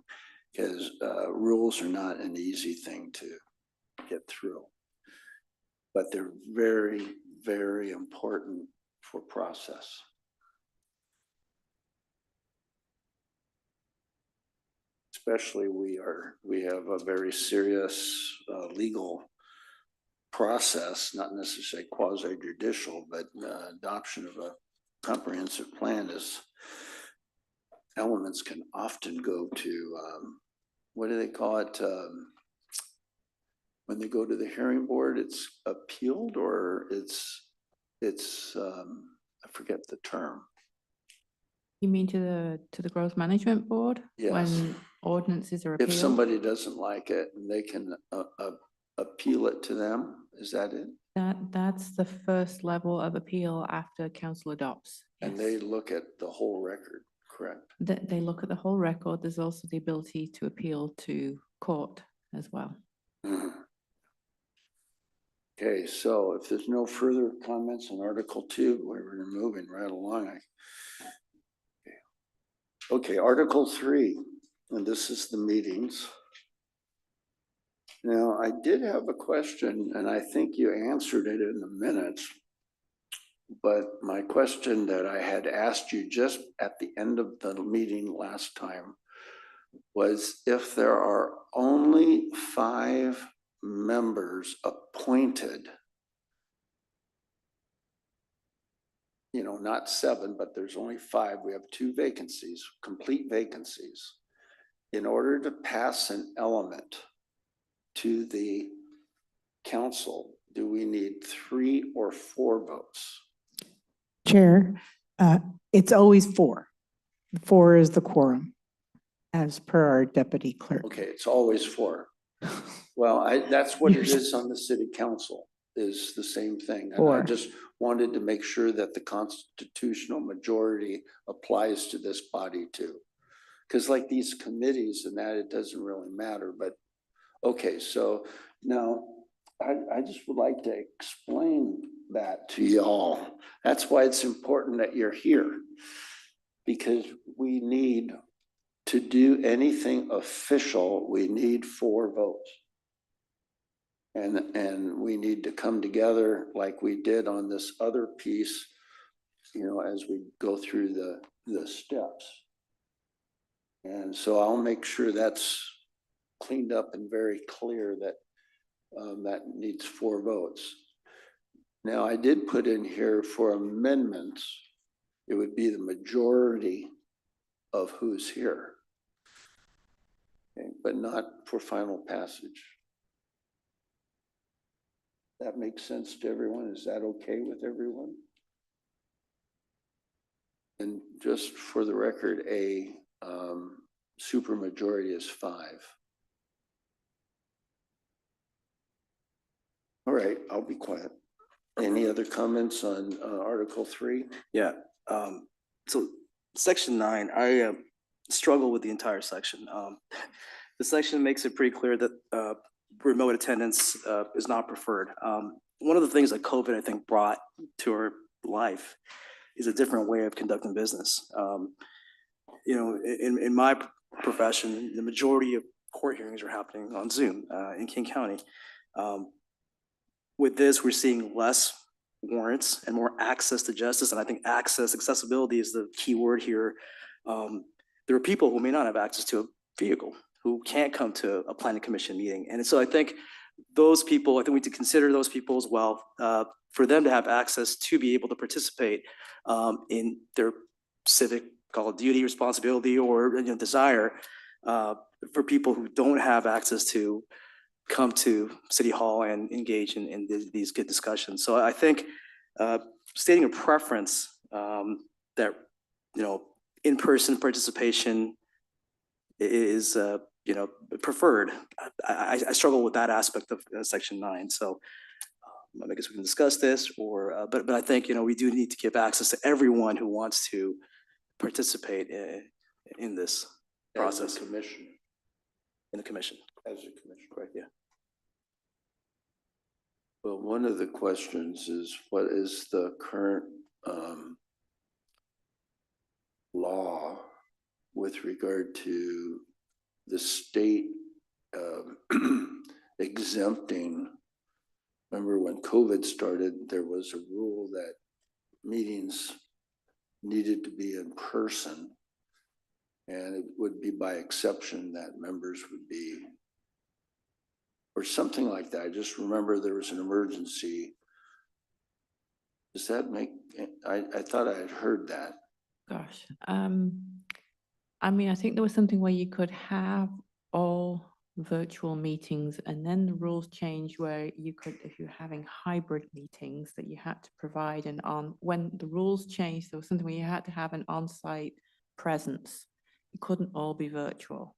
because rules are not an easy thing to get through, but they're very, very important for process. Especially we have a very serious legal process, not necessarily quasi-judicial, but adoption of a comprehensive plan is elements can often go to, what do they call it? When they go to the hearing board, it's appealed, or it's I forget the term. You mean to the growth management board? Yes. When ordinances are If appealed. somebody doesn't like it, they can appeal it to them, is that it? That's the first level of appeal after council adopts. And Yes. they look at the whole record, correct? They look at the whole record. There's also the ability to appeal to court as well. Mhm. Okay, so if there's no further comments on Article 2, we're moving right along. Okay, Article 3, and this is the meetings. Now, I did have a question, and I think you answered it in the minutes. But my question that I had asked you just at the end of the meeting last time was if there are only 5 members appointed, you know, not 7, but there's only 5, we have 2 vacancies, complete vacancies. In order to pass an element to the council, do we need 3 or 4 votes? Chair, it's always 4. 4 is the quorum, as per our deputy clerk. Okay, it's always 4. Well, that's what it is on the city council, is the same thing. And I 4. just wanted to make sure that the constitutional majority applies to this body too. Because like these committees and that, it doesn't really matter, but okay, so now I just would like to explain that to y'all. That's why it's important that you're here. Because we need to do anything official, we need 4 votes. And we need to come together like we did on this other piece, you know, as we go through the steps. And so I'll make sure that's cleaned up and very clear that that needs 4 votes. Now, I did put in here for amendments, it would be the majority of who's here. Okay, but not for final passage. That makes sense to everyone? Is that okay with everyone? And just for the record, a supermajority is 5. All right, I'll be quiet. Any other comments on Article 3? Yeah, so section 9, I struggle with the entire section. The section makes it pretty clear that remote attendance is not preferred. One of the things that COVID, I think, brought to our life is a different way of conducting business. You know, in my profession, the majority of court hearings are happening on Zoom in King County. With this, we're seeing less warrants and more access to justice. And I think accessibility is the key word here. There are people who may not have access to a vehicle, who can't come to a planning commission meeting. And so I think those people, I think we need to consider those people as well, for them to have access to be able to participate in their civic, call it duty, responsibility, or desire, for people who don't have access to come to City Hall and engage in these good discussions. So I think stating a preference that, you know, in-person participation is, you know, preferred. I struggle with that aspect of section 9. So I guess we can discuss this, or but I think, you know, we do need to give access to everyone who wants to participate in this process. As a commission. In the commission. As a commission. Correct, yeah. Well, one of the questions is what is the current law with regard to the state exempting? Remember when COVID started, there was a rule that meetings needed to be in person, and it would be by exception that members would be, or something like that. I just remember there was an emergency. Does that make, I thought I had heard that. Gosh, I mean, I think there was something where you could have all virtual meetings, and then the rules changed where you could, if you're having hybrid meetings, that you had to provide when the rules changed, there was something where you had to have an on-site presence. It couldn't all be virtual.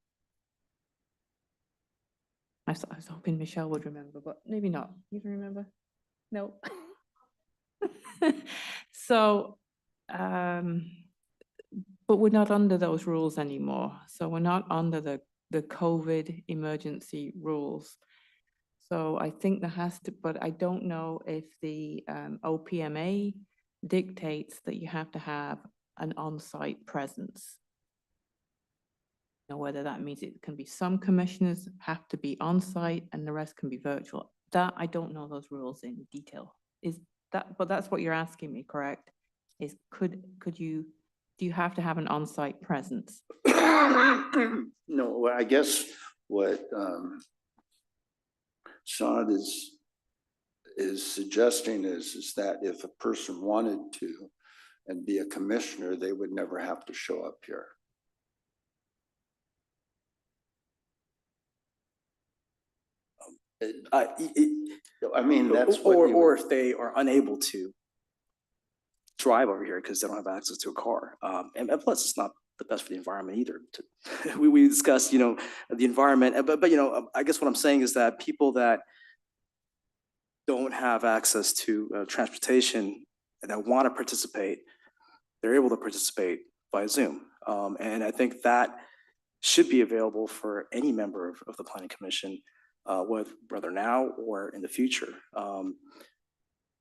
I was hoping Michelle would remember, but maybe not. You can remember? No. So, but we're not under those rules anymore. So we're not under the COVID emergency rules. So I think there has to, but I don't know if the OPMA dictates that you have to have an on-site presence. Now, whether that means it can be some commissioners have to be on-site and the rest can be virtual. That, I don't know those rules in detail. Is that, but that's what you're asking me, correct? Is could you, do you have to have an on-site presence? No, well, I guess what Saad is suggesting is that if a person wanted to and be a commissioner, they would never have to show up here. I mean, that's what Or if they are unable to drive over here because they don't have access to a car. And plus, it's not the best for the environment either. We discussed, the environment, but I guess what I'm saying is that people that don't have access to transportation and that want to participate, they're able to participate by Zoom. And I think that should be available for any member of the Planning Commission, whether now or in the future.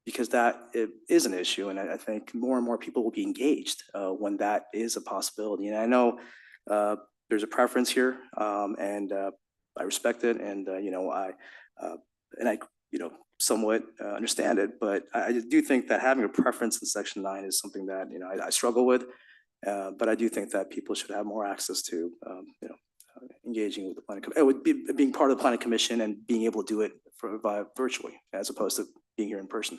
Because that is an issue, and I think more and more people will be engaged when that is a possibility. And I know there's a preference here, and I respect it, and I somewhat understand it. But I do think that having a preference in Section 9 is something that I struggle with. But I do think that people should have more access to engaging with the planning commission, being part of the planning commission, and being able to do it via virtually as opposed to being here in person.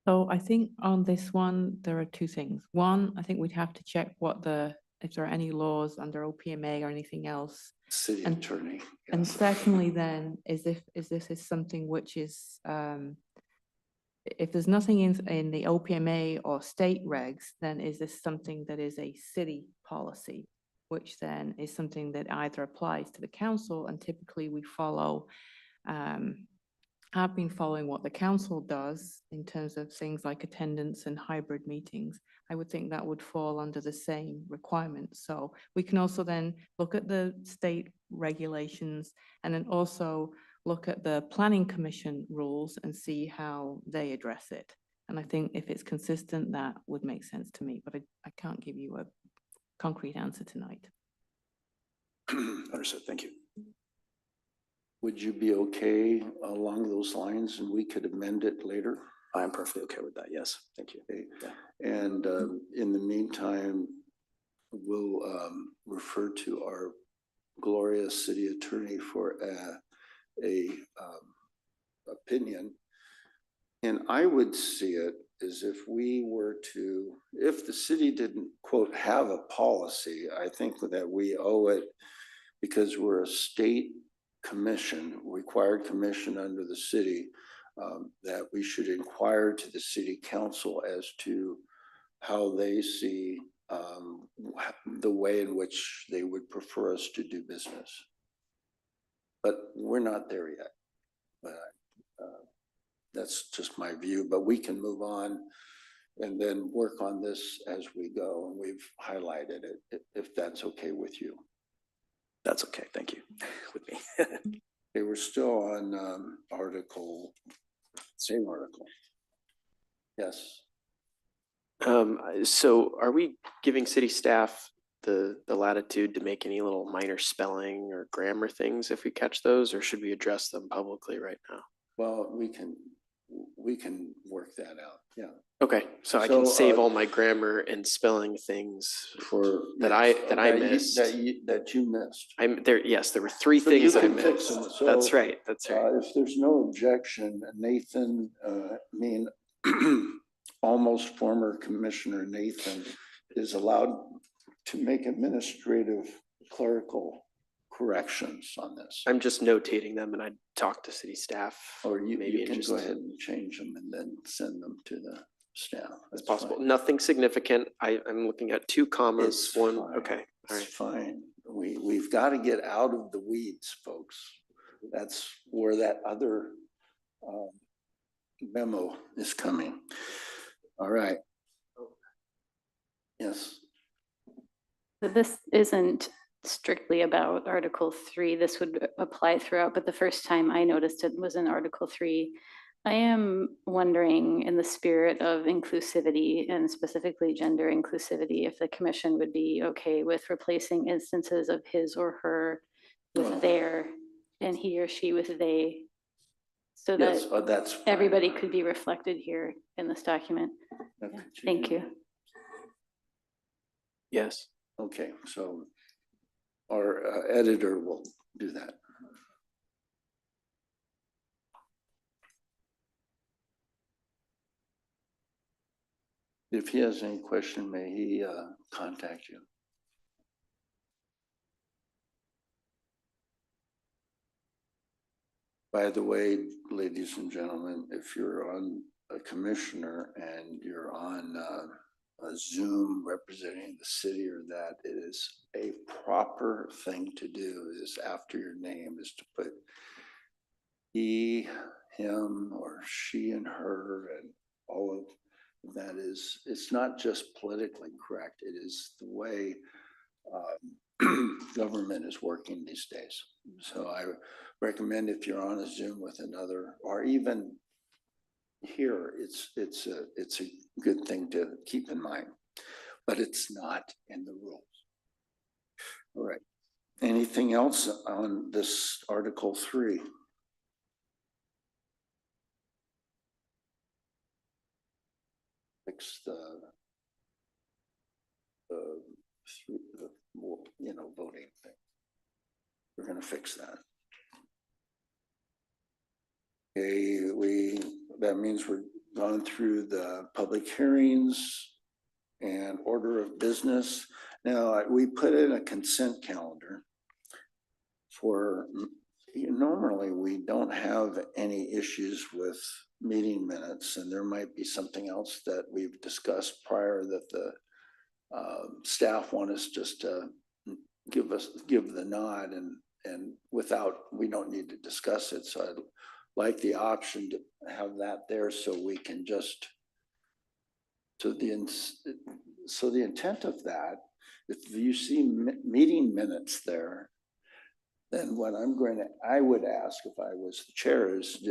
So I think on this one, there are two things. One, I think we'd have to check if there are any laws under OPMA or anything else. City attorney. And yes. secondly, then, is this is something which is, if there's nothing in the OPMA or state regs, then is this something that is a city policy, which then is something that either applies to the council, and typically we follow, have been following what the council does in terms of things like attendance and hybrid meetings. I would think that would fall under the same requirements. So we can also then look at the state regulations and then also look at the planning commission rules and see how they address it. And I think if it's consistent, that would make sense to me, but I can't give you a concrete answer tonight. Understood, thank you. Would you be okay along those lines, and we could amend it later? I'm perfectly okay with that, yes, thank you. Okay. Yeah. And in the meantime, we'll refer to our glorious city attorney for a opinion. And I would see it as if we were to, if the city didn't, quote, have a policy, I think that we owe it, because we're a state commission, required commission under the city, that we should inquire to the city council as to how they see the way in which they would prefer us to do business. But we're not there yet. But that's just my view, but we can move on and then work on this as we go. And we've highlighted it, if that's okay with you. That's okay, thank you, with me. Okay, we're still on same article. Yes. So are we giving city staff the latitude to make any little minor spelling or grammar things if we catch those, or should we address them publicly right now? Well, we can work that out. Yeah. Okay, so I can save all my grammar and spelling things that I missed. That you missed. I'm there. Yes, there were three So you things I can fix missed. them. So, That's right. That's right. If there's no objection, Nathan, almost former Commissioner Nathan is allowed to make administrative clerical corrections on this. I'm just notating them, and I talked to city staff. Or you can just go ahead and change them and then send them to the staff. That's That's possible. fine. Nothing significant. I'm looking at 2 commas. It's One. fine. Okay. All It's right. fine. we've got to get out of the weeds, folks. That's where that other memo is coming. All right. Yes. But this isn't strictly about Article 3. This would apply throughout, but the first time I noticed it was in Article 3. I am wondering, in the spirit of inclusivity and specifically gender inclusivity, if the commission would be okay with replacing instances of his or her with their and he or she with they, so Yes, that that's fine. everybody could be reflected here in this document. Okay, Thank you. Yes. Okay, so our editor will do that. If he has any question, may he contact you. By the way, ladies and gentlemen, if you're on a commissioner and you're on a Zoom representing the city or that, it is a proper thing to do is after your name is to put he, him, or she and her and all of that is, it's not just politically correct. It is the way government is working these days. So I recommend if you're on a Zoom with another, or even here, it's a good thing to keep in mind, but it's not in the rules. All right. Anything else on this Article 3? Fix the voting thing. We're going to fix that. Okay, that means we're gone through the public hearings and order of business. Now, we put in a consent calendar for, normally we don't have any issues with meeting minutes, and there might be something else that we've discussed prior that the staff want us just to give the nod, and without, we don't need to discuss it. So I'd like the option to have that there so we can just, so the intent of that, if you see meeting minutes there, then what I would ask if I was the chair is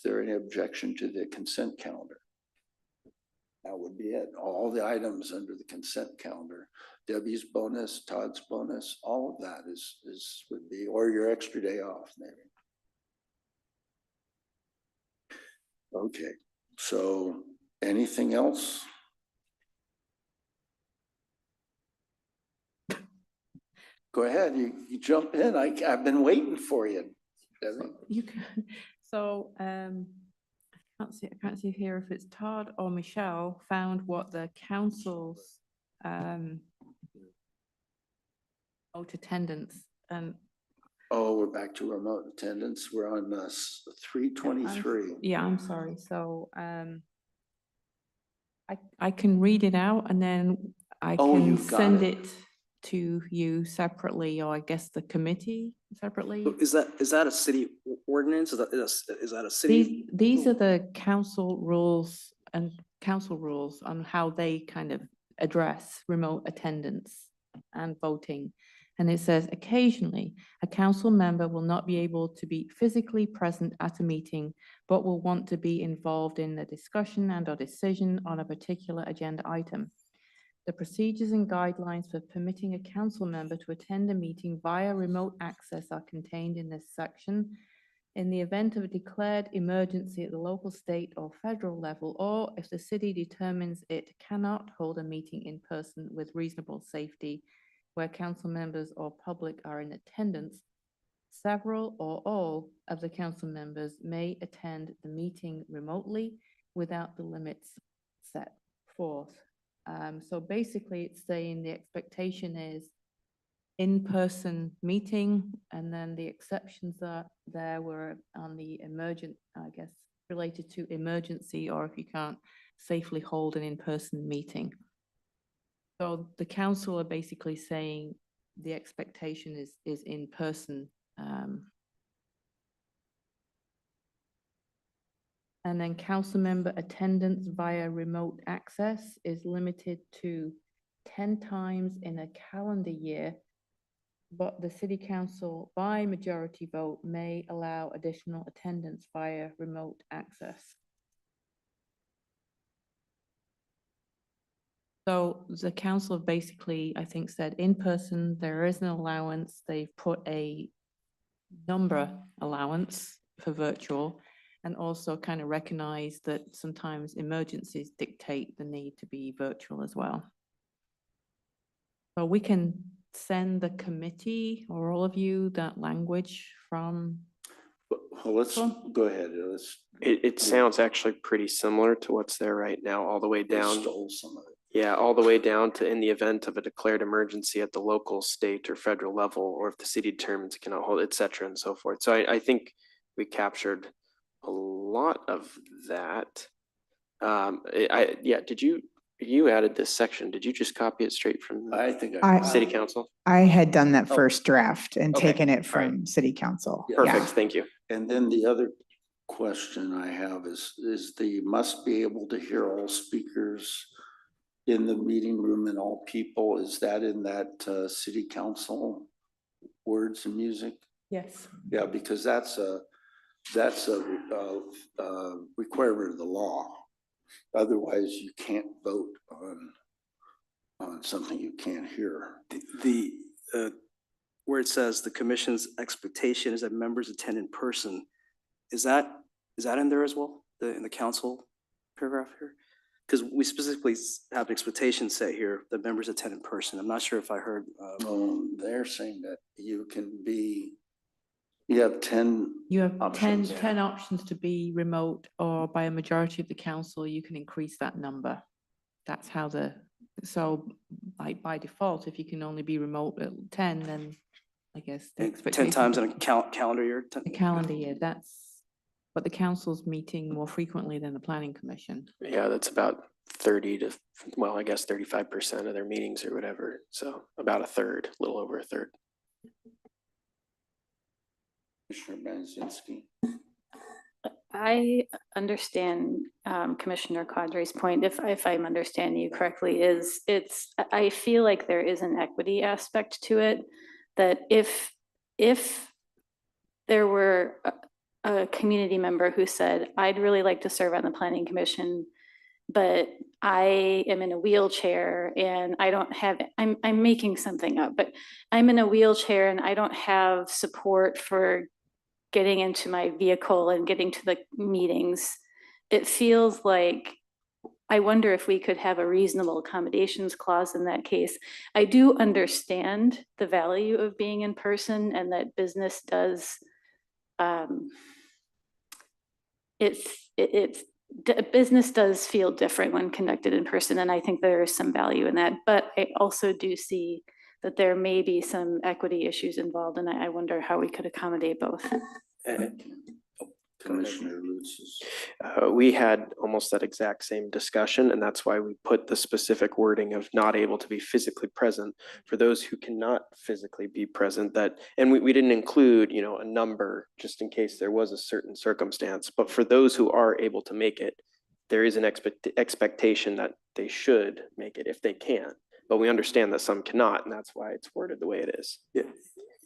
there any objection to the consent calendar? That would be it. All the items under the consent calendar, Debbie's bonus, Todd's bonus, all of that would be, or your extra day off maybe. Okay, so anything else? Go ahead, you jump in. I've been waiting for you, Debbie. You can, so I can't see here if it's Todd or Michelle found what the council's remote attendance and. Oh, we're back to remote attendance. We're on 323. Yeah, I'm sorry. So I can read it out and then I can You've got send it. it to you separately, or I guess the committee separately. Is that a city ordinance? Is that a city? These are the council rules on how they kind of address remote attendance and voting. And it says occasionally a council member will not be able to be physically present at a meeting, but will want to be involved in the discussion and/or decision on a particular agenda item. The procedures and guidelines for permitting a council member to attend a meeting via remote access are contained in this section. In the event of a declared emergency at the local, state, or federal level, or if the city determines it cannot hold a meeting in person with reasonable safety, where council members or public are in attendance, several or all of the council members may attend the meeting remotely without the limits set forth. So basically it's saying the expectation is in-person meeting, and then the exceptions that there were on the emergent, I guess, related to emergency, or if you can't safely hold an in-person meeting. So the council are basically saying the expectation is in person. And then council member attendance via remote access is limited to 10 times in a calendar year, but the city council by majority vote may allow additional attendance via remote access. So the council have basically, I think, said in person, there is an allowance. They've put a number allowance for virtual and also kind of recognize that sometimes emergencies dictate the need to be virtual as well. So we can send the committee or all of you that language from. Well, let's go ahead. Let's. It sounds actually pretty similar to what's there right now, all the way They down. stole some of it. Yeah, all the way down to in the event of a declared emergency at the local, state, or federal level, or if the city determines it cannot hold, et cetera, and so forth. So I think we captured a lot of that. Yeah, you added this section. Did you just copy it straight from the I think city council? I had done that Oh. first draft and Okay, taken it all right. from city council. Yeah. Perfect, Yeah. thank you. And then the other question I have is the must be able to hear all speakers in the meeting room and all people. Is that in that city council words and music? Yes. Yeah, because that's a requirement of the law. Otherwise, you can't vote on something you can't hear. The where it says the commission's expectation is that members attend in person, is that in there as well, in the council paragraph here? Because we specifically have an expectation set here that members attend in person. I'm not sure if I heard. They're saying that you have 10. You have 10 options. 10 options to be remote, or by a majority of the council, you can increase that number. That's how so by default, if you can only be remote at 10, then I guess the 10 expectation. times in a calendar year? A calendar year, but the council's meeting more frequently than the planning commission. Yeah, that's about 30 to, well, I guess 35% of their meetings or whatever. So about a third, a little over a third. Commissioner Benzinski. I understand Commissioner Quadri's point, if I'm understanding you correctly, I feel like there is an equity aspect to it, that if there were a community member who said, I'd really like to serve on the planning commission, but I am in a wheelchair and I don't have, I'm making something up, but I'm in a wheelchair and I don't have support for getting into my vehicle and getting to the meetings. It feels like, I wonder if we could have a reasonable accommodations clause in that case. I do understand the value of being in person and that business does, business does feel different when conducted in person, and I think there is some value in that. But I also do see that there may be some equity issues involved, and I wonder how we could accommodate both. Commissioner Lutz. We had almost that exact same discussion, and that's why we put the specific wording of not able to be physically present for those who cannot physically be present. And we didn't include, a number just in case there was a certain circumstance. But for those who are able to make it, there is an expectation that they should make it if they can. But we understand that some cannot, and that's why it's worded the way it is.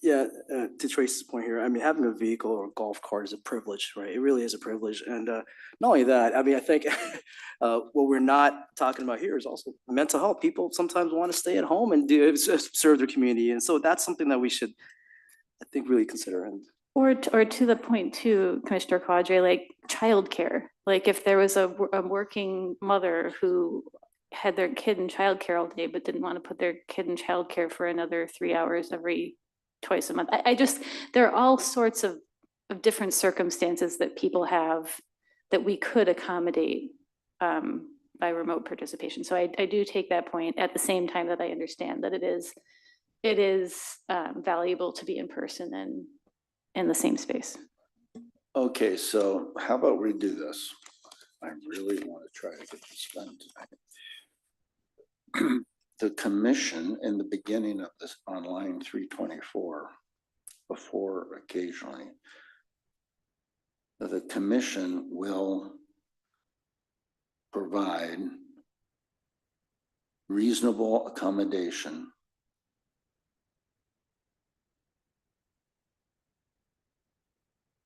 Yeah, to Tracy's point here, I mean, having a vehicle or a golf cart is a privilege, right? It really is a privilege. And not only that, I mean, I think what we're not talking about here is also mental health. People sometimes want to stay at home and serve their community. And so that's something that we should, I think, really consider. Or to the point too, Commissioner Quadri, like childcare. Like if there was a working mother who had their kid in childcare all day, but didn't want to put their kid in childcare for another 3 hours twice a month. There are all sorts of different circumstances that people have that we could accommodate by remote participation. So I do take that point at the same time that I understand that it is valuable to be in person and in the same space. Okay, so how about we do this? I really want to try to get this done tonight. the commission in the beginning of this on line 324, before occasionally, the commission will provide reasonable accommodation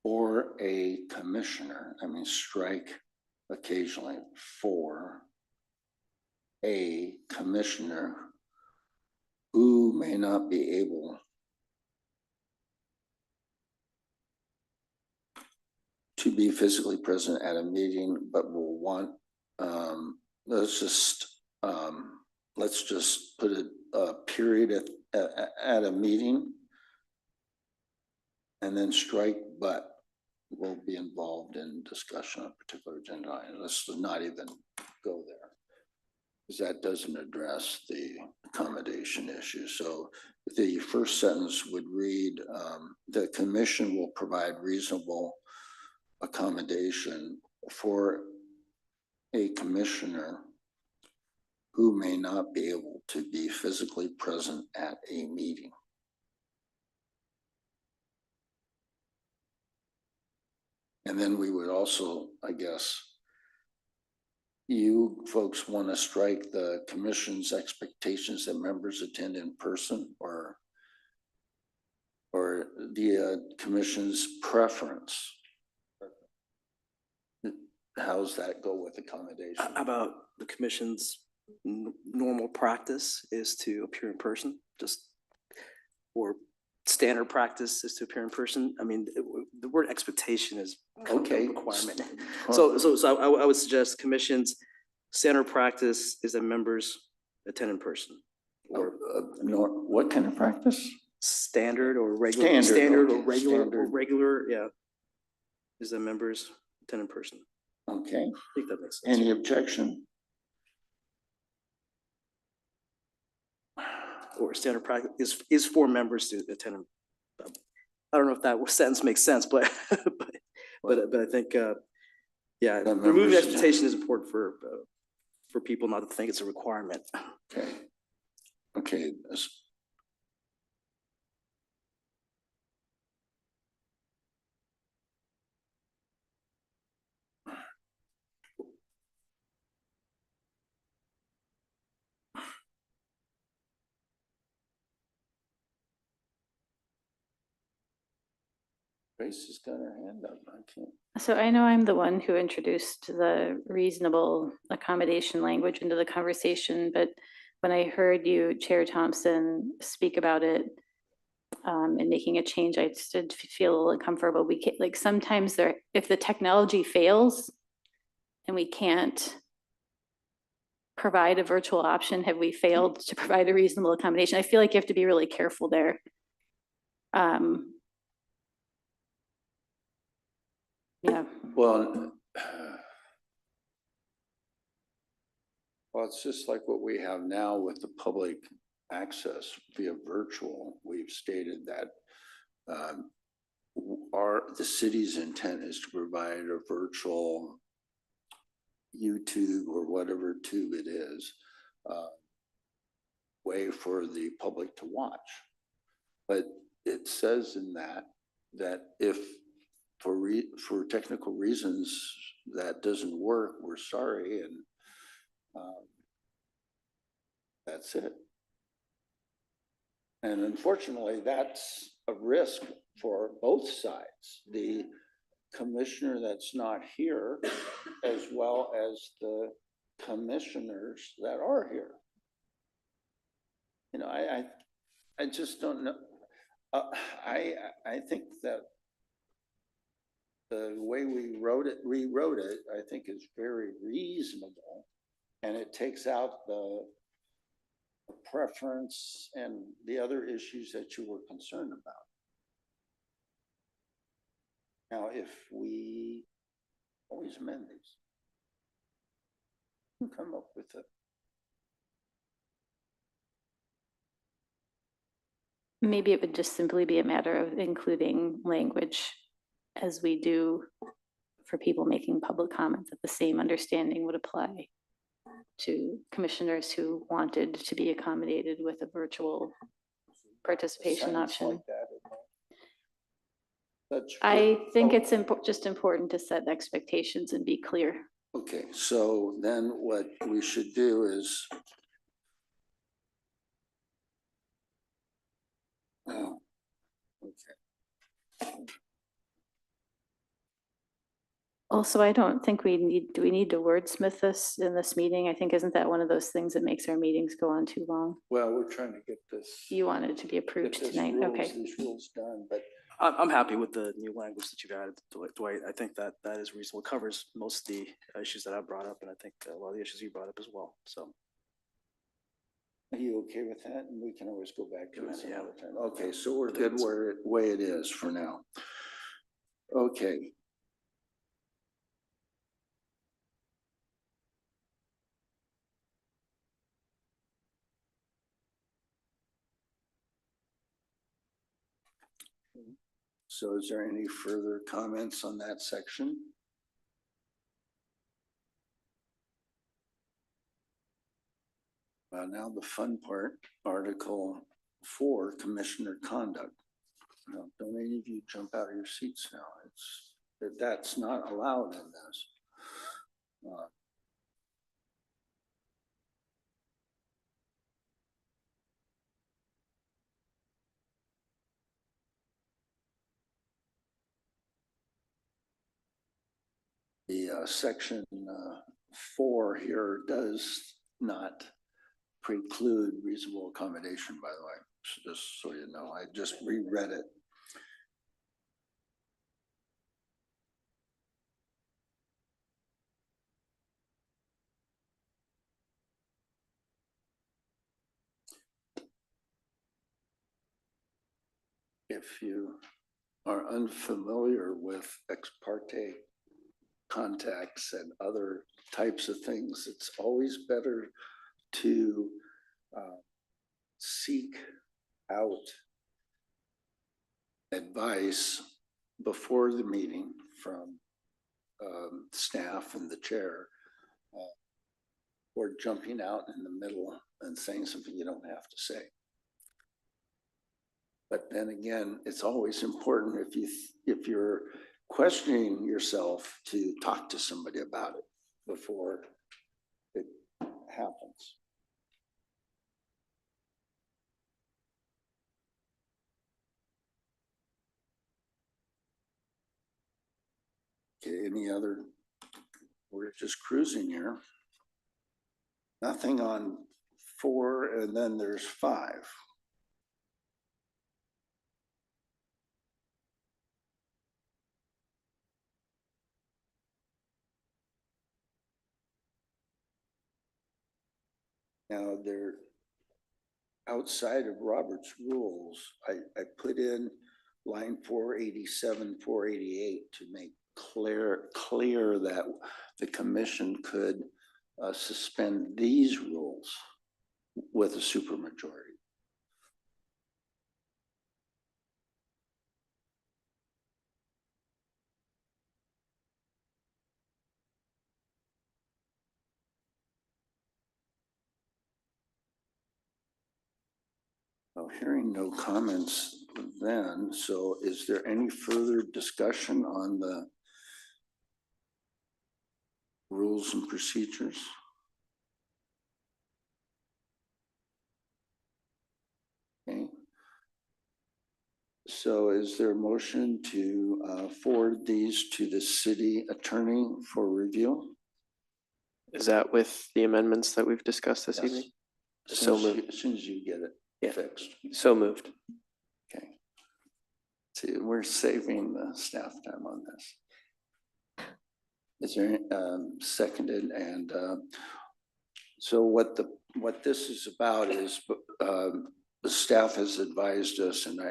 for a commissioner. I mean, strike occasionally, for a commissioner who may not be able to be physically present at a meeting, but will want, let's just put a period at a meeting, and then strike but will be involved in discussion of particular agenda item. Let's not even go there, because that doesn't address the accommodation issue. So the first sentence would read, the commission will provide reasonable accommodation for a commissioner who may not be able to be physically present at a meeting. And then we would also, I guess, you folks want to strike the commission's expectations that members attend in person, or the commission's preference. How's that go with accommodation? How about the commission's normal practice is to appear in person, or standard practice is to appear in person? I mean, the word expectation is Okay. a requirement. So I would suggest commission's standard practice is that members attend in person, or What kind of practice? standard or regular, Standard, okay, or standard. regular, yeah, is that members attend in person. Okay, I think that makes sense. any objection? Or standard practice is for members to attend. I don't know if that sentence makes sense, but I think yeah, That removing members- expectation is important for people not to think it's a requirement. Okay. Okay. Grace has got her hand up. I can't. So I know I'm the one who introduced the reasonable accommodation language into the conversation, but when I heard you, Chair Thompson, speak about it and making a change, I just did feel a little uncomfortable. We can't, like, sometimes if the technology fails and we can't provide a virtual option, have we failed to provide a reasonable accommodation? I feel like you have to be really careful there. Yeah. Well, it's just like what we have now with the public access via virtual. We've stated that the city's intent is to provide a virtual YouTube or whatever tube it is, way for the public to watch. But it says in that if for technical reasons that doesn't work, we're sorry, and that's it. And unfortunately, that's a risk for both sides. The commissioner that's not here, as well as the commissioners that are here. You know, I just don't know. I think that the way we rewrote it, I think is very reasonable, and it takes out the preference and the other issues that you were concerned about. Now, if we always amend these, we'll come up with it. Maybe it would just simply be a matter of including language as we do for people making public comments, that the same understanding would apply. to commissioners who wanted to be accommodated with a virtual participation Sounds option. like that, isn't it? That's I good. think Oh, it's just important to set expectations and be clear. Okay, so then what we should do is oh, okay. Also, I don't think do we need to wordsmith this in this meeting? I think, isn't that one of those things that makes our meetings go on too long? Well, we're trying to get this. You wanted it to be get approved this tonight, rules- okay. These rules done, but I'm happy with the new language that you've added, Dwight. I think that that is reasonable. It covers most of the issues that I brought up, and I think a lot of the issues you brought up as well, so. are you okay with that? And we can always go back to it some Yeah. other time. Okay, so we're I think good it's- where way it is for now. Okay. So is there any further comments on that section? Now the fun part, Article 4, Commissioner Conduct. Now, don't any of you jump out of your seats now. That's not allowed in this. The section 4 here does not preclude reasonable accommodation, by the way, so just so you know, I just reread it. If you are unfamiliar with ex parte contacts and other types of things, it's always better to seek out advice before the meeting from staff and the chair, or jumping out in the middle and saying something you don't have to say. But then again, it's always important if you're questioning yourself to talk to somebody about it before it happens. Okay, any other? We're just cruising here. Nothing on 4, and then there's 5. Now they're outside of Robert's rules. I put in line 487, 488 to make clear that the commission could suspend these rules with a supermajority. Well, hearing no comments then, so is there any further discussion on the rules and procedures? Okay. So is there a motion to forward these to the city attorney for review? Is that with the amendments that we've discussed this Yes. evening? As So soon as moved. as soon as you get it Yeah. fixed. So moved. Okay. See, we're saving the staff time on this. Is there seconded, and so what this is about is the staff has advised us, and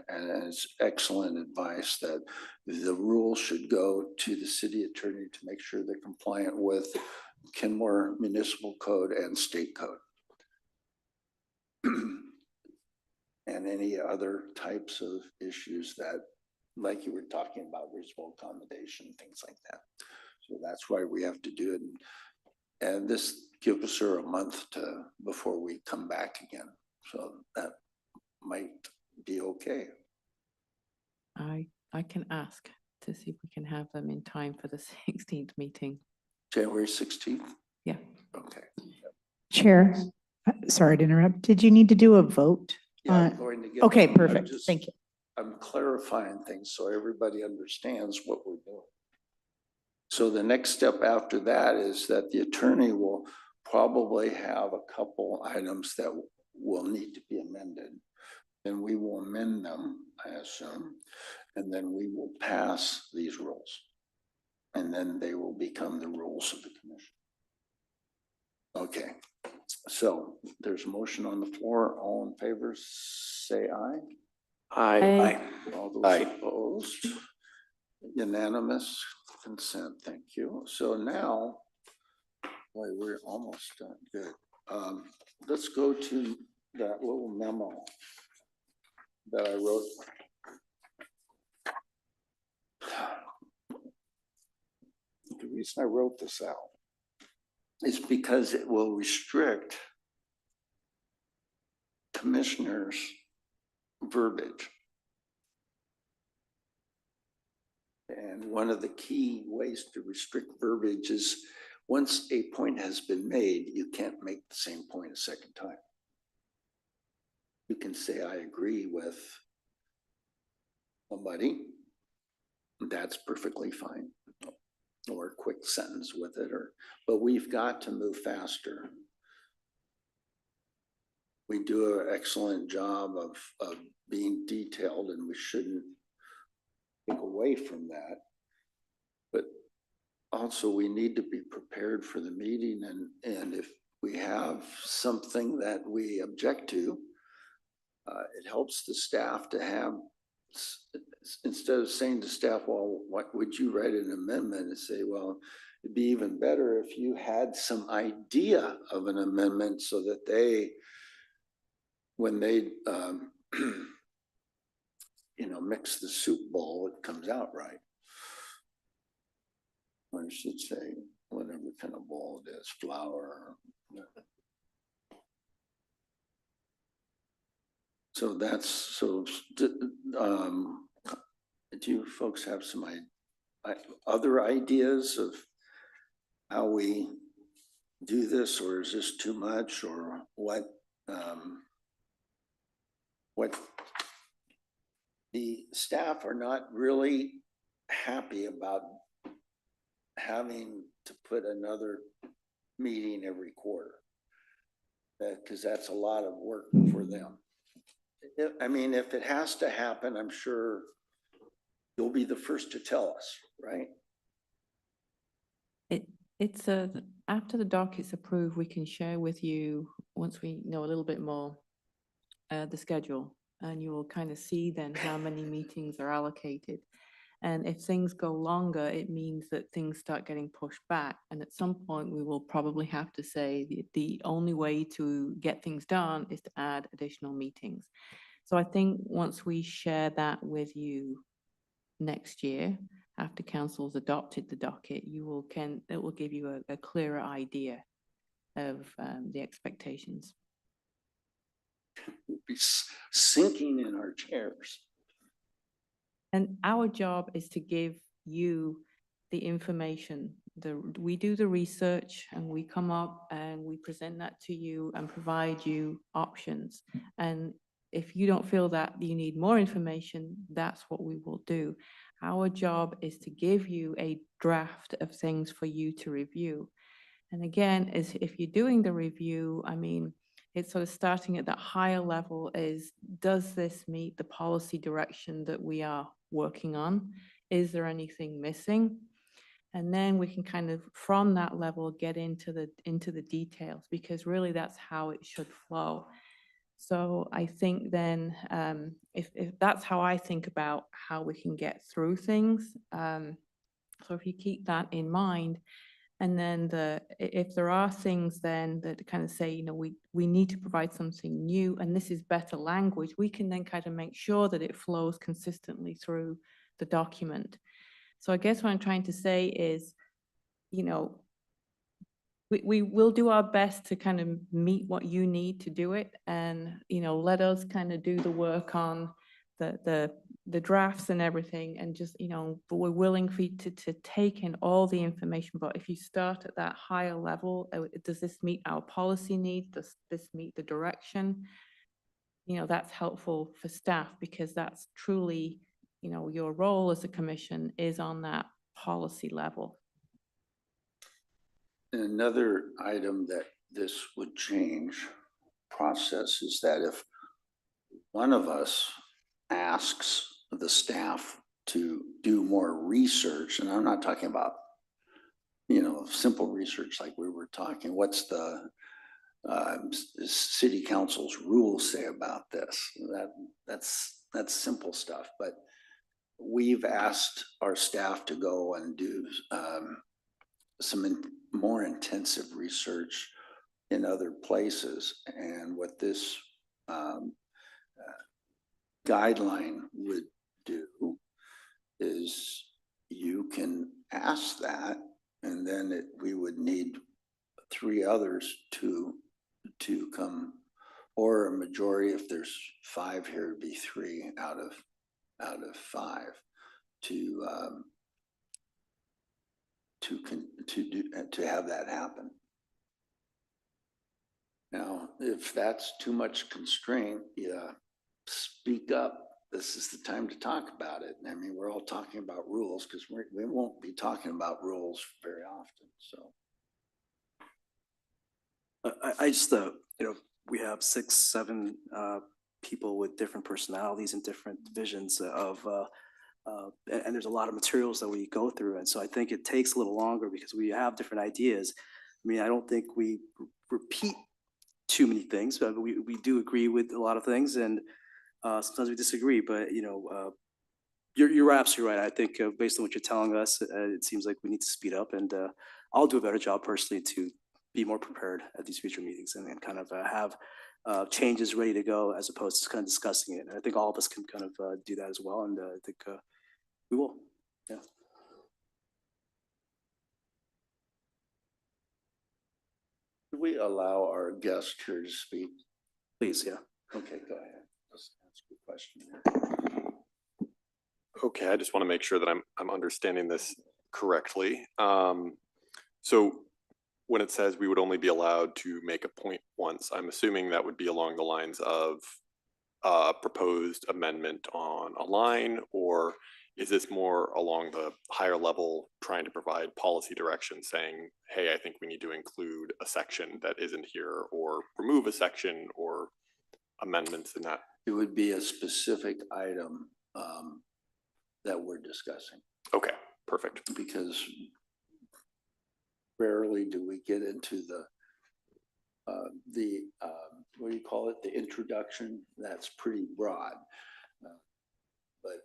it's excellent advice, that the rule should go to the city attorney to make sure they're compliant with Kenmore Municipal Code and State Code. And any other types of issues that, like you were talking about, reasonable accommodation, things like that. So that's why we have to do it. And this gives her a month before we come back again. So that might be okay. I can ask to see if we can have them in time for the 16th meeting. January 16th? Yeah. Okay. Chair, sorry to interrupt. Did you need to do a vote? Yeah, I'm going to get. Okay, I'm perfect. just- Thank you. I'm clarifying things so everybody understands what we're doing. So the next step after that is that the attorney will probably have a couple items that will need to be amended. And we will amend them, I assume, and then we will pass these rules. And then they will become the rules of the commission. Okay, so there's a motion on the floor. All in favor, say aye. Aye. All those Aye. opposed? Unanimous consent, thank you. So now, boy, we're almost done, good. Let's go to that little memo that I wrote. The reason I wrote this out is because it will restrict commissioners' verbiage. And one of the key ways to restrict verbiage is once a point has been made, you can't make the same point a second time. You can say, I agree with somebody. That's perfectly fine. Or a quick sentence with it, but we've got to move faster. We do an excellent job of being detailed, and we shouldn't take away from that. But also we need to be prepared for the meeting, and if we have something that we object to, it helps the staff to have, instead of saying to staff, well, what would you write an amendment, and say, well, it'd be even better if you had some idea of an amendment so that they, when they mix the soup bowl, it comes out right. Or I should say, whatever kind of bowl it is, flour. So that's, do you folks have some other ideas of how we do this, or is this too much, or what the staff are not really happy about having to put another meeting every quarter, because that's a lot of work for them. I mean, if it has to happen, I'm sure you'll be the first to tell us, right? It's after the docket's approved, we can share with you, once we know a little bit more, the schedule, and you will kind of see then how many meetings are allocated. And if things go longer, it means that things start getting pushed back. And at some point, we will probably have to say the only way to get things done is to add additional meetings. So I think once we share that with you next year, after council's adopted the docket, it will give you a clearer idea of the expectations. We'll be sinking in our chairs. And our job is to give you the information. We do the research, and we come up and we present that to you and provide you options. And if you don't feel that you need more information, that's what we will do. Our job is to give you a draft of things for you to review. And again, if you're doing the review, I mean, it's sort of starting at that higher level is, does this meet the policy direction that we are working on? Is there anything missing? And then we can kind of, from that level, get into the details, because really that's how it should flow. So I think then, if that's how I think about how we can get through things. So if you keep that in mind, and then if there are things then that kind of say, we need to provide something new, and this is better language, we can then kind of make sure that it flows consistently through the document. So I guess what I'm trying to say is, we will do our best to kind of meet what you need to do it, and, you know, let us kind of do the work on the drafts and everything, and just, you know, but we're willing for you to take in all the information. But if you start at that higher level, does this meet our policy needs? Does this meet the direction? You know, that's helpful for staff, because that's truly, you know, your role as a commission is on that policy level. Another item that this would change process is that if one of us asks the staff to do more research, and I'm not talking about, you know, simple research like we were talking, what's the city council's rules say about this? That's simple stuff, but we've asked our staff to go and do some more intensive research in other places. And what this guideline would do is you can ask that, and then we would need 3 others to come, or a majority. If there's 5 here, it'd be 3 out of 5 to have that happen. Now, if that's too much constraint, yeah, speak up. This is the time to talk about it. I mean, we're all talking about rules because we won't be talking about rules very often. So I just, you know, we have 6, 7 people with different personalities and different visions of, and there's a lot of materials that we go through. And so I think it takes a little longer because we have different ideas. I mean, I don't think we repeat too many things, but we do agree with a lot of things, and sometimes we disagree. But, you know, you're absolutely right. I think based on what you're telling us, it seems like we need to speed up, and I'll do a better job personally to be more prepared at these future meetings, and kind of have changes ready to go, as opposed to kind of discussing it. And I think all of us can kind of do that as well, and I think we will. Yeah. do we allow our guest here to speak? Please, yeah. Okay, go ahead. Let's ask a question. Okay, I just want to make sure that I'm understanding this correctly. So when it says we would only be allowed to make a point once, I'm assuming that would be along the lines of a proposed amendment on a line, or is this more along the higher level, trying to provide policy direction, saying, hey, I think we need to include a section that isn't here, or remove a section, or amendments in that? It would be a specific item that we're discussing. Okay, perfect. Because rarely do we get into the what do you call it? The introduction. That's pretty broad. But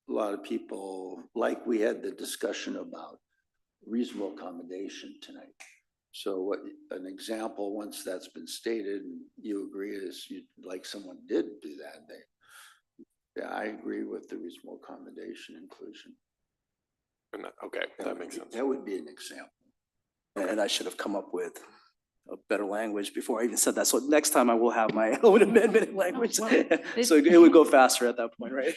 a lot of people, like we had the discussion about reasonable accommodation tonight. So what an example, once that's been stated and you agree, is you like someone did do that, yeah, I agree with the reasonable accommodation inclusion. Okay, that makes sense. That would be an example. And I should have come up with a better language before I even said that. So next time I will have my own amendment language. Well, So it would go faster at that point, right?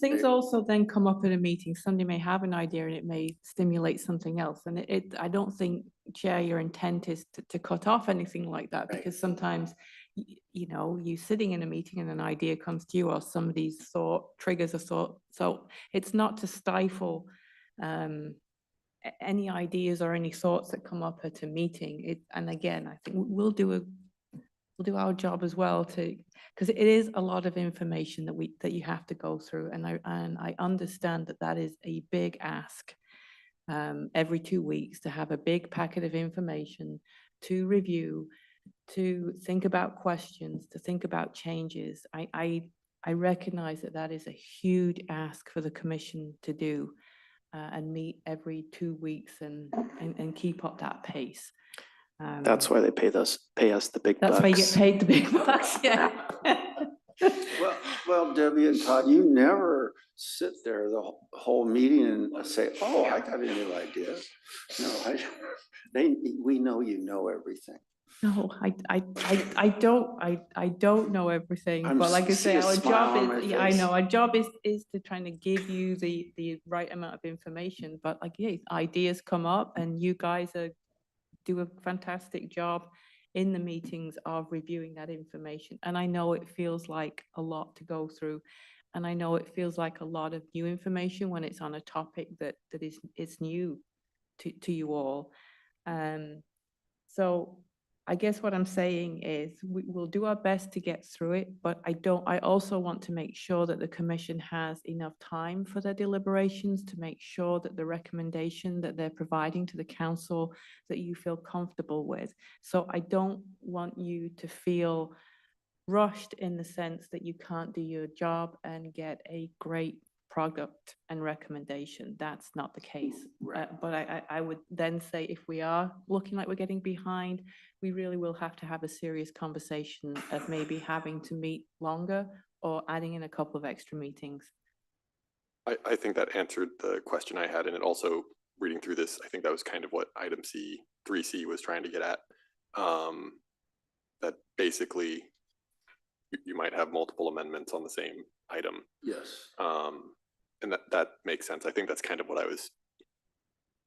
Things also then come up in a meeting. Somebody may have an idea and it may stimulate something else. And I don't think, Chair, your intent is to cut off anything like that, because sometimes, you know, you sitting in a meeting and an idea comes to you, or somebody's thought triggers a thought. So it's not to stifle any ideas or any thoughts that come up at a meeting. And again, I think we'll do our job as well, because it is a lot of information that you have to go through, and I understand that is a big ask every 2 weeks, to have a big packet of information to review, to think about questions, to think about changes. I recognize that is a huge ask for the commission to do. And meet every 2 weeks and keep up that pace. That's why they pay us the big bucks. That's why you get paid the big bucks, yeah. Well, Debbie and Todd, you never sit there the whole meeting and say, oh, I got a new idea. No, We know you know everything. No, I don't know everything, I'm but like I see say, a our smile on job my is, yeah, I face. know, our job is to trying to give you the right amount of information, but like, yeah, ideas come up and you guys do a fantastic job in the meetings of reviewing that information. And I know it feels like a lot to go through. And I know it feels like a lot of new information when it's on a topic that is new to you all. So I guess what I'm saying is we will do our best to get through it, but I also want to make sure that the commission has enough time for their deliberations to make sure that the recommendation that they're providing to the council that you feel comfortable with. So I don't want you to feel rushed in the sense that you can't do your job and get a great product and recommendation. That's not the case. But I would then say if we are looking like we're getting behind, we really will have to have a serious conversation of maybe having to meet longer or adding in a couple of extra meetings. I think that answered the question I had, and it also, reading through this, I think that was kind of what item C, 3C was trying to get at. That basically you might have multiple amendments on the same item. Yes. And that makes sense. I think that's kind of what I was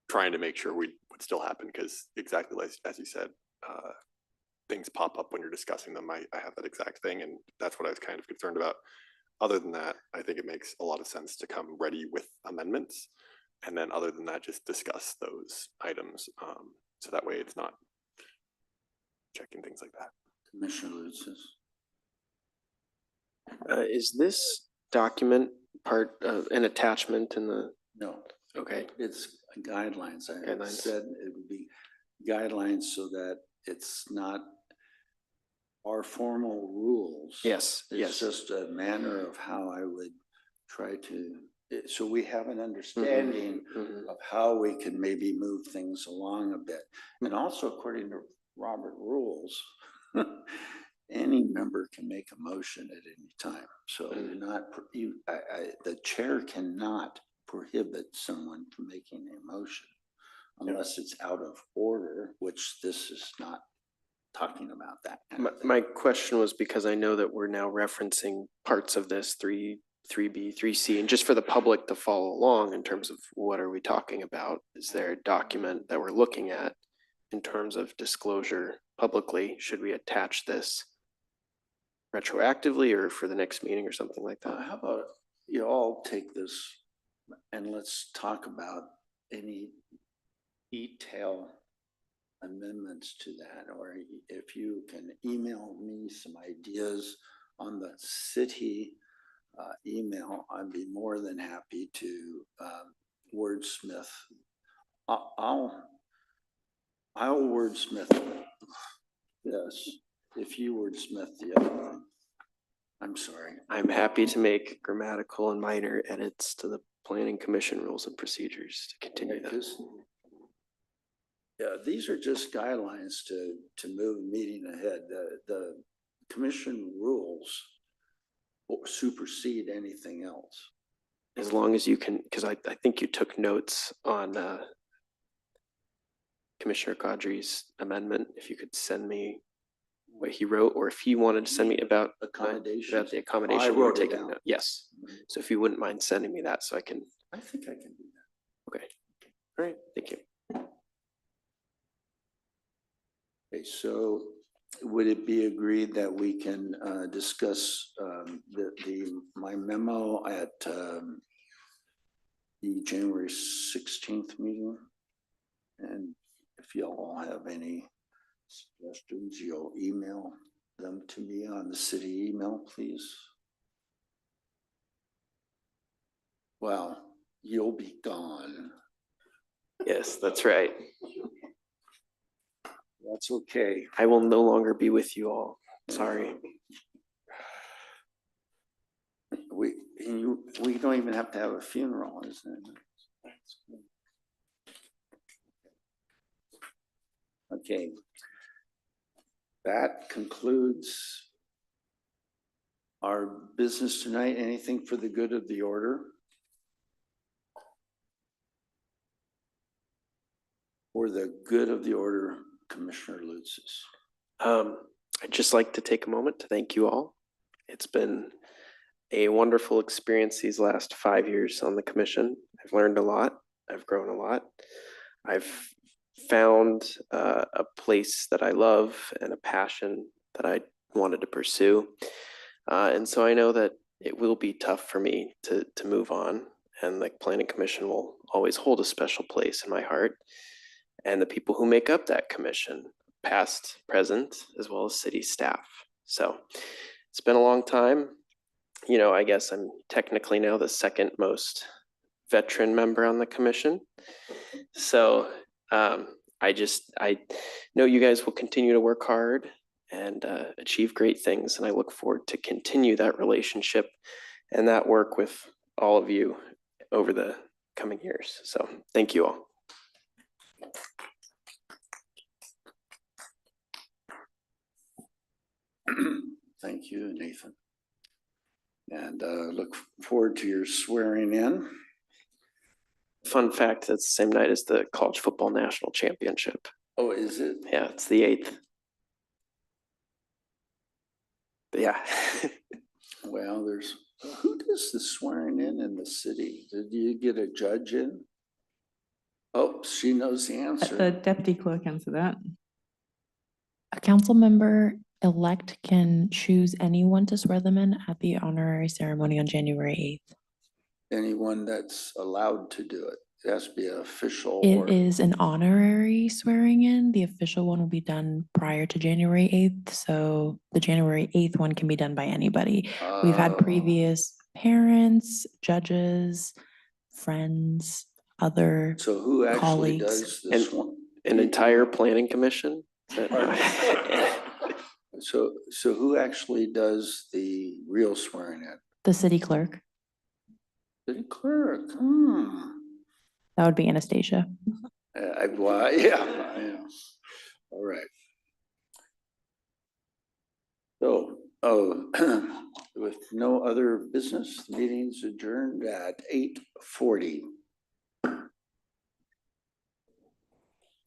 trying to make sure would still happen, because exactly as you said, things pop up when you're discussing them. I have that exact thing, and that's what I was kind of concerned about. Other than that, I think it makes a lot of sense to come ready with amendments. And then other than that, just discuss those items. So that way it's not checking things like that. Commissioner Lutzis. Is this document part of an attachment in the, No. okay, It's guidelines. I Guidelines. said it would be guidelines so that it's not our formal rules. yes, It's yes. just a manner of how I would try to, so we have an understanding Mhm. of how we can maybe move things along a bit. And also according to Robert rules, any member can make a motion at any time. So you're not, the chair cannot prohibit someone from making a motion unless it's out of order, which this is not talking about that. My question was because I know that we're now referencing parts of this 3B, 3C, and just for the public to follow along in terms of what are we talking about? Is there a document that we're looking at in terms of disclosure publicly? Should we attach this retroactively or for the next meeting or something like that? How about you all take this and let's talk about any detail amendments to that, or if you can email me some ideas on the city email, I'd be more than happy to wordsmith. I'll wordsmith this if you wordsmith the other thing. I'm sorry. I'm happy to make grammatical and minor edits to the Planning Commission rules and procedures to continue that. Yeah, these are just guidelines to move the meeting ahead. The commission rules supersede anything else. As long as you can, because I think you took notes on Commissioner Godry's amendment. If you could send me what he wrote, or if he wanted to send me about the accommodation. I we were wrote it taking down. note. Yes. So if you wouldn't mind sending me that so I can. I think I can do that. Okay. All right. Thank you. Okay, so would it be agreed that we can discuss my memo at the January 16th meeting? And if y'all all have any suggestions, you'll email them to me on the city email, please. Well, you'll be gone. Yes, that's right. That's okay. I will no longer be with you all. Sorry. We don't even have to have a funeral, isn't it? Okay. That concludes our business tonight. Anything for the good of the order? For the good of the order, Commissioner Lutzes. I'd just like to take a moment to thank you all. It's been a wonderful experience these last 5 years on the commission. I've learned a lot. I've grown a lot. I've found a place that I love and a passion that I wanted to pursue. And so I know that it will be tough for me to move on, and the Planning Commission will always hold a special place in my heart. And the people who make up that commission, past, present, as well as city staff. So it's been a long time. You know, I guess I'm technically now the second most veteran member on the commission. So I know you guys will continue to work hard and achieve great things. And I look forward to continue that relationship and that work with all of you over the coming years. So thank you all. Thank you, Nathan. And look forward to your swearing in. Fun fact, that's the same night as the college football national championship. Oh, is it? Yeah, it's the 8th. But yeah. Well, who does the swearing in the city? Did you get a judge in? Oh, she knows the The answer. deputy clerk answer that. A council member elect can choose anyone to swear them in at the honorary ceremony on January 8th. Anyone that's allowed to do it. It has to be an official. It is an honorary swearing in. The official one will be done prior to January 8th. So the January 8th one can be done by anybody. We've had previous parents, judges, friends, other So who actually colleagues. does this one? An entire planning commission. So who actually does the real swearing in? The city clerk. City clerk. That would be Anastasia. Well, yeah. All right. So, with no other business, the meeting's adjourned at 8:40.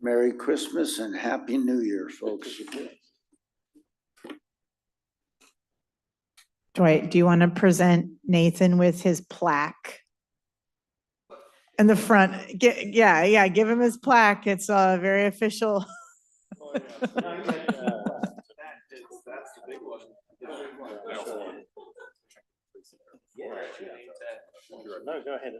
Merry Christmas and Happy New Year, folks. Dwight, do you want to present Nathan with his plaque? In the front, yeah, give him his plaque. It's very official. That's the big one. No, go ahead.